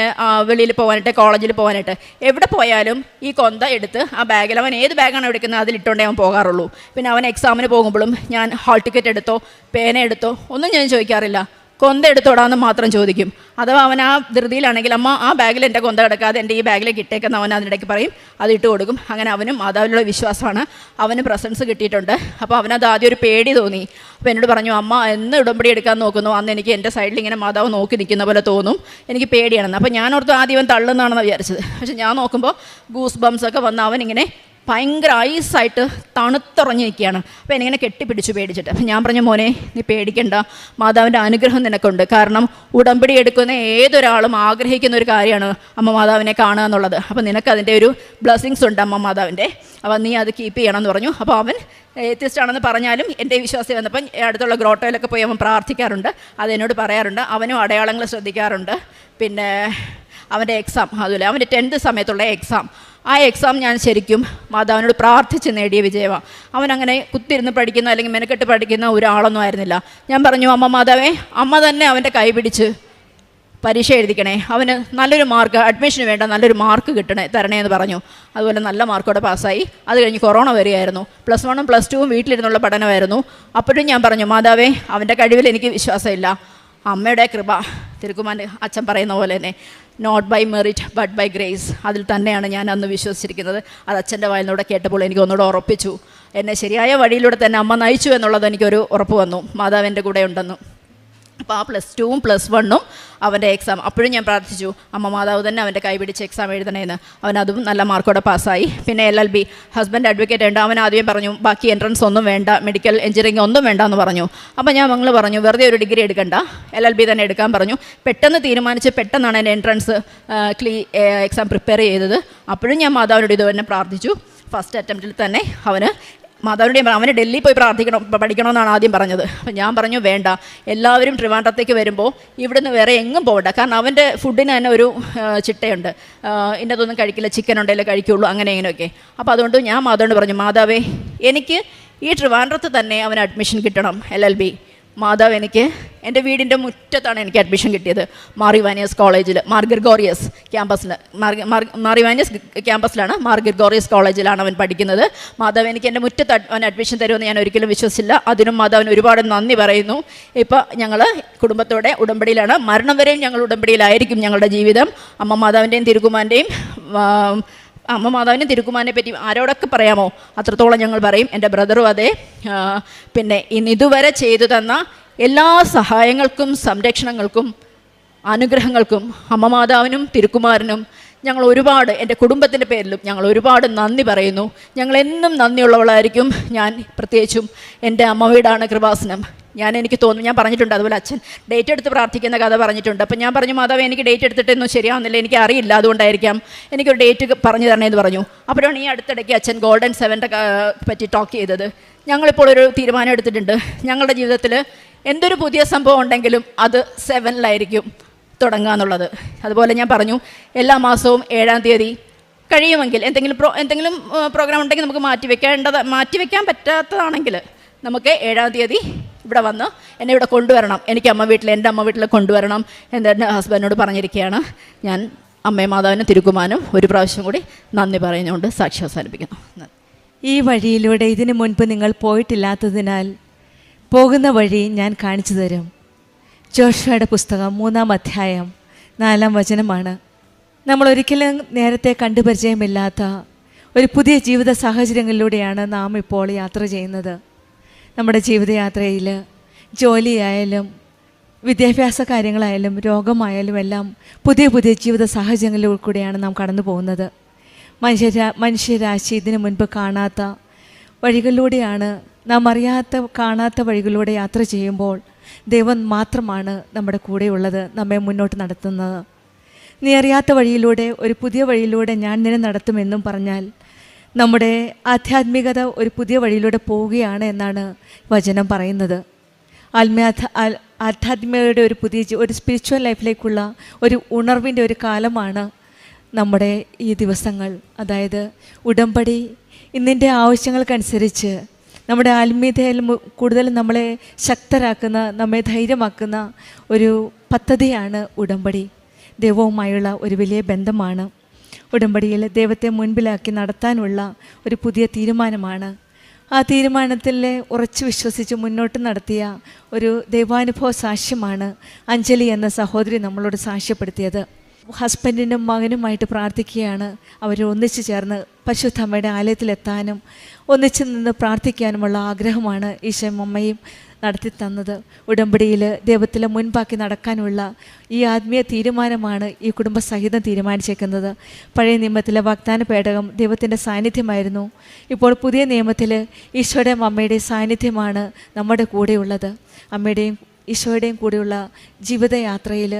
വെളിയിൽ പോകാനായിട്ട്, കോളേജിൽ പോകാനായിട്ട്, എവിടെ പോയാലും ഈ കൊന്ത എടുത്ത് ആ ബാഗിൽ, അവൻ ഏത് ബാഗാണ് എടുക്കുന്നത് അതിലിട്ടുകൊണ്ടേ അവൻ പോകാറുള്ളൂ. പിന്നെ അവൻ എക്സാമിന് പോകുമ്പോഴും ഞാൻ ഹാൾ ടിക്കറ്റ് എടുത്തോ പേന എടുത്തോ ഒന്നും ഞാൻ ചോദിക്കാറില്ല, കൊന്ത എടുത്തോടാന്ന് മാത്രം ചോദിക്കും. അഥവാ അവൻ ആ ധൃതിയിലാണെങ്കിൽ, അമ്മ ആ ബാഗിൽ എൻ്റെ കൊന്ത കിടക്കാതെ എൻ്റെ ഈ ബാഗിലേക്ക് ഇട്ടേക്കെന്ന് അവൻ അതിനിടയ്ക്ക് പറയും, അത് ഇട്ട് കൊടുക്കും. അങ്ങനെ അവനും മാതാവിലുള്ള വിശ്വാസമാണ്, അവന് പ്രസൻസ് കിട്ടിയിട്ടുണ്ട്. അപ്പോൾ അവനത് ആദ്യം ഒരു പേടി തോന്നി. അപ്പോൾ എന്നോട് പറഞ്ഞു, അമ്മ എന്ന് ഉടമ്പടി എടുക്കാൻ നോക്കുന്നു അന്ന് എനിക്ക് എൻ്റെ സൈഡിൽ ഇങ്ങനെ മാതാവ് നോക്കി നിൽക്കുന്ന പോലെ തോന്നും, എനിക്ക് പേടിയാണെന്ന്. അപ്പോൾ ഞാൻ ഓർത്ത് ആദ്യം അവൻ തള്ളുന്നതാണെന്ന് വിചാരിച്ചത്. പക്ഷെ ഞാൻ നോക്കുമ്പോൾ ഗൂസ് ബംസ് ഒക്കെ വന്ന് അവനിങ്ങനെ ഭയങ്കര ഐസായിട്ട് തണുത്തുറഞ്ഞ് നിൽക്കുകയാണ്. അപ്പോൾ എനിക്കിങ്ങനെ കെട്ടിപ്പിടിച്ചു പേടിച്ചിട്ട്. അപ്പം ഞാൻ പറഞ്ഞു, മോനെ, നീ പേടിക്കണ്ട, മാതാവിൻ്റെ അനുഗ്രഹം നിനക്കുണ്ട്. കാരണം ഉടമ്പടി എടുക്കുന്ന ഏതൊരാളും ആഗ്രഹിക്കുന്ന ഒരു കാര്യമാണ് അമ്മ മാതാവിനെ കാണുക എന്നുള്ളത്. അപ്പോൾ നിനക്കതിൻ്റെ ഒരു ബ്ലെസ്സിങ്സ് ഉണ്ട് അമ്മ മാതാവിൻ്റെ. അപ്പോൾ നീ അത് കീപ്പ് ചെയ്യണം എന്ന് പറഞ്ഞു. അപ്പോൾ അവൻ എത്തിസ്റ്റാണെന്ന് പറഞ്ഞാലും എൻ്റെ വിശ്വാസം വന്നപ്പം അടുത്തുള്ള ഗ്രോട്ടോയിലൊക്കെ പോയി അവൻ പ്രാർത്ഥിക്കാറുണ്ട്, അതെന്നോട് പറയാറുണ്ട്. അവനും അടയാളങ്ങൾ ശ്രദ്ധിക്കാറുണ്ട്. പിന്നെ അവൻ്റെ എക്സാം, അതുപോലെ അവൻ്റെ 10th സമയത്തുള്ള എക്സാം, ആ എക്സാം ഞാൻ ശരിക്കും മാതാവിനോട് പ്രാർത്ഥിച്ച് നേടിയ വിജയമാണ്. അവനങ്ങനെ കുത്തിരുന്ന് പഠിക്കുന്ന അല്ലെങ്കിൽ മെനക്കെട്ട് പഠിക്കുന്ന ഒരാളൊന്നും ആയിരുന്നില്ല. ഞാൻ പറഞ്ഞു, അമ്മ മാതാവേ, അമ്മ തന്നെ അവൻ്റെ കൈ പിടിച്ച് പരീക്ഷ എഴുതിക്കണേ, അവന് നല്ലൊരു മാർക്ക്, അഡ്മിഷന് വേണ്ട നല്ലൊരു മാർക്ക് തരണേ എന്ന് പറഞ്ഞു. അതുപോലെ നല്ല മാർക്കോടെ പാസ്സായി. അത് കഴിഞ്ഞ് കൊറോണ വരികയായിരുന്നു. +1ഉം +2ഉം വീട്ടിലിരുന്നുള്ള പഠനമായിരുന്നു. അപ്പോഴും ഞാൻ പറഞ്ഞു, മാതാവേ, അവൻ്റെ കഴിവിൽ എനിക്ക് വിശ്വാസമില്ല, അമ്മയുടെ കൃപ, തിരുക്കുമാൻ്റെ അച്ഛൻ പറയുന്ന പോലെ തന്നെ not by merit but by grace, അതിൽ തന്നെയാണ് ഞാൻ അന്ന് വിശ്വസിച്ചിരിക്കുന്നത്. അത് അച്ഛൻ്റെ വായിലൂടെ കേട്ടപ്പോൾ എനിക്ക് ഒന്നുകൂടെ ഉറപ്പിച്ചു, എന്നെ ശരിയായ വഴിയിലൂടെ തന്നെ അമ്മ നയിച്ചു എന്നുള്ളത് എനിക്കൊരു ഉറപ്പ് വന്നു, മാതാവിൻ്റെ കൂടെ ഉണ്ടെന്ന്. അപ്പോൾ ആ +2ഉം +1ഉം അവൻ്റെ എക്സാം, അപ്പോഴും ഞാൻ പ്രാർത്ഥിച്ചു, അമ്മ മാതാവ് തന്നെ അവൻ്റെ കൈ പിടിച്ച് എക്സാം എഴുതണേന്ന്. അവനതും നല്ല മാർക്കോടെ പാസ്സായി. പിന്നെ LLB, ഹസ്ബൻഡ് അഡ്വക്കേറ്റ് ഉണ്ട്. അവൻ ആദ്യം പറഞ്ഞു, ബാക്കി എൻട്രൻസ് ഒന്നും വേണ്ട, മെഡിക്കൽ എഞ്ചിനീയറിംഗ് ഒന്നും വേണ്ട എന്ന് പറഞ്ഞു. അപ്പോൾ ഞങ്ങൾ പറഞ്ഞു, വെറുതെ ഒരു ഡിഗ്രി എടുക്കണ്ട, LLB തന്നെ എടുക്കാൻ പറഞ്ഞു. പെട്ടെന്ന് തീരുമാനിച്ച് പെട്ടെന്നാണ് എൻ്റെ എൻട്രൻസ് എക്സാം പ്രിപ്പയർ ചെയ്തത്. അപ്പോഴും ഞാൻ മാതാവിനോട് ഇത് തന്നെ പ്രാർത്ഥിച്ചു. ഫസ്റ്റ് അറ്റംപ്റ്റിൽ തന്നെ മാതാവിനോട് അവന് ഡൽഹി പോയി പഠിക്കണമെന്നാണ് ആദ്യം പറഞ്ഞത്. അപ്പം ഞാൻ പറഞ്ഞു, വേണ്ട, എല്ലാവരും ട്രിവാൻഡ്രത്തേക്ക് വരുമ്പോൾ ഇവിടുന്ന് വേറെ എങ്ങും പോകണ്ട. കാരണം അവൻ്റെ ഫുഡിന് തന്നെ ഒരു ചിട്ടയുണ്ട്, ഇന്നതൊന്നും കഴിക്കില്ല, ചിക്കൻ ഉണ്ടെങ്കിലേ കഴിക്കുള്ളൂ, അങ്ങനെ ഇങ്ങനെയൊക്കെ. അപ്പോൾ അതുകൊണ്ട് ഞാൻ മാതാവിനോട് പറഞ്ഞു, മാതാവേ, എനിക്ക് ഈ ട്രിവാൻഡ്രത്ത് തന്നെ അവന് അഡ്മിഷൻ കിട്ടണം LLB. മാതാവ് എനിക്ക് എൻ്റെ വീടിൻ്റെ മുറ്റത്താണ് എനിക്ക് അഡ്മിഷൻ കിട്ടിയത്. മാർ ഇവാനിയസ് കോളേജിൽ, മാർ ഗ്രിഗോറിയസ് ക്യാമ്പസിൽ, മാർ ഇവാനിയസ് ക്യാമ്പസിലാണ്, മാർ ഗ്രിഗോറിയസ് കോളേജിലാണ് അവൻ പഠിക്കുന്നത്. മാതാവ് എനിക്ക് എൻ്റെ മുറ്റത്ത് അവൻ അഡ്മിഷൻ തരുമെന്ന് ഞാൻ ഒരിക്കലും വിശ്വസിച്ചില്ല. അതിനും മാതാവിന് ഒരുപാട് നന്ദി പറയുന്നു. ഇപ്പോൾ ഞങ്ങൾ കുടുംബത്തോടെ ഉടമ്പടിയിലാണ്. മരണം വരെയും ഞങ്ങൾ ഉടമ്പടിയിലായിരിക്കും ഞങ്ങളുടെ ജീവിതം. അമ്മ മാതാവിൻ്റെയും തിരുക്കുമാരൻ്റെയും അമ്മ മാതാവിനും തിരുക്കുമാരനെ പറ്റി ആരോടൊക്കെ പറയാമോ അത്രത്തോളം ഞങ്ങൾ പറയും. എൻ്റെ ബ്രദറും അതെ. പിന്നെ ഇതുവരെ ചെയ്തു തന്ന എല്ലാ സഹായങ്ങൾക്കും സംരക്ഷണങ്ങൾക്കും അനുഗ്രഹങ്ങൾക്കും അമ്മ മാതാവിനും തിരുക്കുമാരനും ഞങ്ങൾ ഒരുപാട്, എൻ്റെ കുടുംബത്തിൻ്റെ പേരിലും ഞങ്ങൾ ഒരുപാട് നന്ദി പറയുന്നു. ഞങ്ങളെന്നും നന്ദിയുള്ളവളായിരിക്കും. ഞാൻ പ്രത്യേകിച്ചും എൻ്റെ അമ്മ വീടാണ് കൃപാസനം. എനിക്ക് തോന്നുന്നു, ഞാൻ പറഞ്ഞിട്ടുണ്ട്, അതുപോലെ അച്ഛൻ ഡേറ്റ് എടുത്ത് പ്രാർത്ഥിക്കുന്ന കഥ പറഞ്ഞിട്ടുണ്ട്. അപ്പം ഞാൻ പറഞ്ഞു, മാതാവ് എനിക്ക് ഡേറ്റ് എടുത്തിട്ടൊന്നും ശരിയാവുന്നില്ല, എനിക്ക് അറിയില്ല, അതുകൊണ്ടായിരിക്കാം എനിക്കൊരു ഡേറ്റ് പറഞ്ഞു തരണേന്ന് പറഞ്ഞു. അപ്പോഴാണ് ഈ അടുത്തിടയ്ക്ക് അച്ഛൻ ഗോൾഡൻ സെവൻ്റെ പറ്റി ടോക്ക് ചെയ്തത്. ഞങ്ങളിപ്പോൾ ഒരു തീരുമാനം എടുത്തിട്ടുണ്ട്. ഞങ്ങളുടെ ജീവിതത്തിൽ എന്തൊരു പുതിയ സംഭവം ഉണ്ടെങ്കിലും അത് 7-ലായിരിക്കും തുടങ്ങുക എന്നുള്ളത്. അതുപോലെ ഞാൻ പറഞ്ഞു, എല്ലാ മാസവും 7-ാം തീയതി കഴിയുമെങ്കിൽ എന്തെങ്കിലും പ്രോഗ്രാം ഉണ്ടെങ്കിൽ നമുക്ക് മാറ്റിവെക്കാൻ പറ്റാത്തതാണെങ്കിൽ നമുക്ക് 7-ാം തീയതി ഇവിടെ വന്ന് എന്നെ ഇവിടെ കൊണ്ടുവരണം. എനിക്ക് എൻ്റെ അമ്മ വീട്ടിൽ കൊണ്ടുവരണം എന്ന് എൻ്റെ ഹസ്ബൻഡിനോട് പറഞ്ഞിരിക്കുകയാണ്. ഞാൻ അമ്മയും മാതാവിനും തിരുക്കുമാരനും ഒരു പ്രാവശ്യം കൂടി നന്ദി പറയുന്നുകൊണ്ട് സാക്ഷി അവസാനിപ്പിക്കുന്നു. ഈ വഴിയിലൂടെ ഇതിനു മുൻപ് നിങ്ങൾ പോയിട്ടില്ലാത്തതിനാൽ പോകുന്ന വഴി ഞാൻ കാണിച്ചു തരും. ജോഷുവയുടെ പുസ്തകം 3-ാം അധ്യായം 4-ാം വചനമാണ്. നമ്മൾ ഒരിക്കലും നേരത്തെ കണ്ടുപരിചയമില്ലാത്ത ഒരു പുതിയ ജീവിത സാഹചര്യങ്ങളിലൂടെയാണ് നാം ഇപ്പോൾ യാത്ര ചെയ്യുന്നത്. നമ്മുടെ ജീവിതയാത്രയിൽ ജോലിയായാലും വിദ്യാഭ്യാസ കാര്യങ്ങളായാലും രോഗമായാലും എല്ലാം പുതിയ പുതിയ ജീവിത സാഹചര്യങ്ങളിലൂടെ കൂടെയാണ് നാം കടന്നു പോകുന്നത്. മനുഷ്യരാശി ഇതിനു മുൻപ് കാണാത്ത വഴികളിലൂടെയാണ്, നാം കാണാത്ത വഴികളിലൂടെ യാത്ര ചെയ്യുമ്പോൾ ദൈവം മാത്രമാണ് നമ്മുടെ കൂടെയുള്ളത്, നമ്മെ മുന്നോട്ട് നടത്തുന്നത്. നീ അറിയാത്ത വഴിയിലൂടെ, ഒരു പുതിയ വഴിയിലൂടെ ഞാൻ നിന്നെ നടത്തുമെന്നും പറഞ്ഞാൽ നമ്മുടെ ആധ്യാത്മികത ഒരു പുതിയ വഴിയിലൂടെ പോവുകയാണ് എന്നാണ് വചനം പറയുന്നത്. ആധ്യാത്മികതയുടെ ഒരു സ്പിരിച്വൽ ലൈഫിലേക്കുള്ള ഒരു ഉണർവിൻ്റെ ഒരു കാലമാണ് നമ്മുടെ ഈ ദിവസങ്ങൾ. അതായത് ഉടമ്പടി ഇന്നിൻ്റെ ആവശ്യങ്ങൾക്കനുസരിച്ച് നമ്മുടെ ആത്മീയതയിൽ കൂടുതൽ നമ്മളെ ശക്തരാക്കുന്ന, നമ്മെ ധൈര്യമാക്കുന്ന ഒരു പദ്ധതിയാണ് ഉടമ്പടി. ദൈവവുമായുള്ള ഒരു വലിയ ബന്ധമാണ്. ഉടമ്പടിയിൽ ദൈവത്തെ മുൻപിലാക്കി നടത്താനുള്ള ഒരു പുതിയ തീരുമാനമാണ്. ആ തീരുമാനത്തിൽ ഉറച്ചു വിശ്വസിച്ച് മുന്നോട്ട് നടത്തിയ ഒരു ദൈവാനുഭവ സാക്ഷ്യമാണ് അഞ്ജലി എന്ന സഹോദരി നമ്മളോട് സാക്ഷ്യപ്പെടുത്തിയത്. ഹസ്ബൻഡിനും മകനുമായിട്ട് പ്രാർത്ഥിക്കുകയാണ്. അവർ ഒന്നിച്ചു ചേർന്ന് പരിശുദ്ധ അമ്മയുടെ ആലയത്തിലെത്താനും ഒന്നിച്ചു നിന്ന് പ്രാർത്ഥിക്കാനുമുള്ള ആഗ്രഹമാണ് ഈശോയമ്മയും നടത്തി തന്നത്. ഉടമ്പടിയിൽ ദൈവത്തിലെ മുൻപാക്കി നടക്കാനുള്ള ഈ ആത്മീയ തീരുമാനമാണ് ഈ കുടുംബസഹിതം തീരുമാനിച്ചേക്കുന്നത്. പഴയ നിയമത്തിലെ വാഗ്ദാന പേടകം ദൈവത്തിൻ്റെ സാന്നിധ്യമായിരുന്നു. ഇപ്പോൾ പുതിയ നിയമത്തിൽ ഈശോയുടെയും അമ്മയുടെയും സാന്നിധ്യമാണ് നമ്മുടെ കൂടെയുള്ളത്. അമ്മയുടെയും ഈശോയുടെയും കൂടെയുള്ള ജീവിതയാത്രയിൽ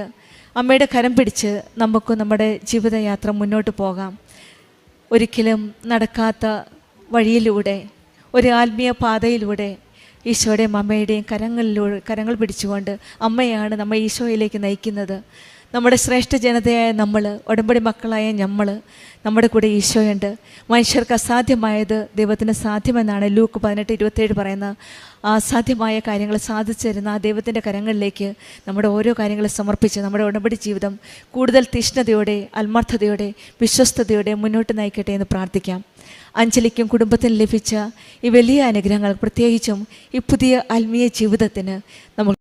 അമ്മയുടെ കരം പിടിച്ച് നമുക്ക് നമ്മുടെ ജീവിതയാത്ര മുന്നോട്ട് പോകാം. ഒരിക്കലും നടക്കാത്ത വഴിയിലൂടെ, ഒരു ആത്മീയ പാതയിലൂടെ ഈശോയുടെയും അമ്മയുടെയും കരങ്ങൾ പിടിച്ചുകൊണ്ട് അമ്മയാണ് നമ്മെ ഈശോയിലേക്ക് നയിക്കുന്നത്. നമ്മുടെ ശ്രേഷ്ഠ ജനതയായ നമ്മൾ, ഉടമ്പടി മക്കളായ നമ്മൾ, നമ്മുടെ കൂടെ ഈശോയുണ്ട്. മനുഷ്യർക്ക് അസാധ്യമായത് ദൈവത്തിന് സാധ്യമെന്നാണ് ലൂക്ക് 18:27 പറയുന്ന ആ സാധ്യമായ കാര്യങ്ങൾ സാധിച്ചു തരുന്ന ആ ദൈവത്തിൻ്റെ കരങ്ങളിലേക്ക് നമ്മുടെ ഓരോ കാര്യങ്ങളും സമർപ്പിച്ച് നമ്മുടെ ഉടമ്പടി ജീവിതം കൂടുതൽ തീഷ്ണതയോടെ, ആത്മാർത്ഥതയോടെ, വിശ്വസ്തയോടെ മുന്നോട്ട് നയിക്കട്ടെ എന്ന് പ്രാർത്ഥിക്കാം. അഞ്ജലിക്കും കുടുംബത്തിനും ലഭിച്ച ഈ വലിയ അനുഗ്രഹങ്ങൾ, പ്രത്യേകിച്ചും ഈ പുതിയ ആത്മീയ ജീവിതത്തിന് നമ്മൾ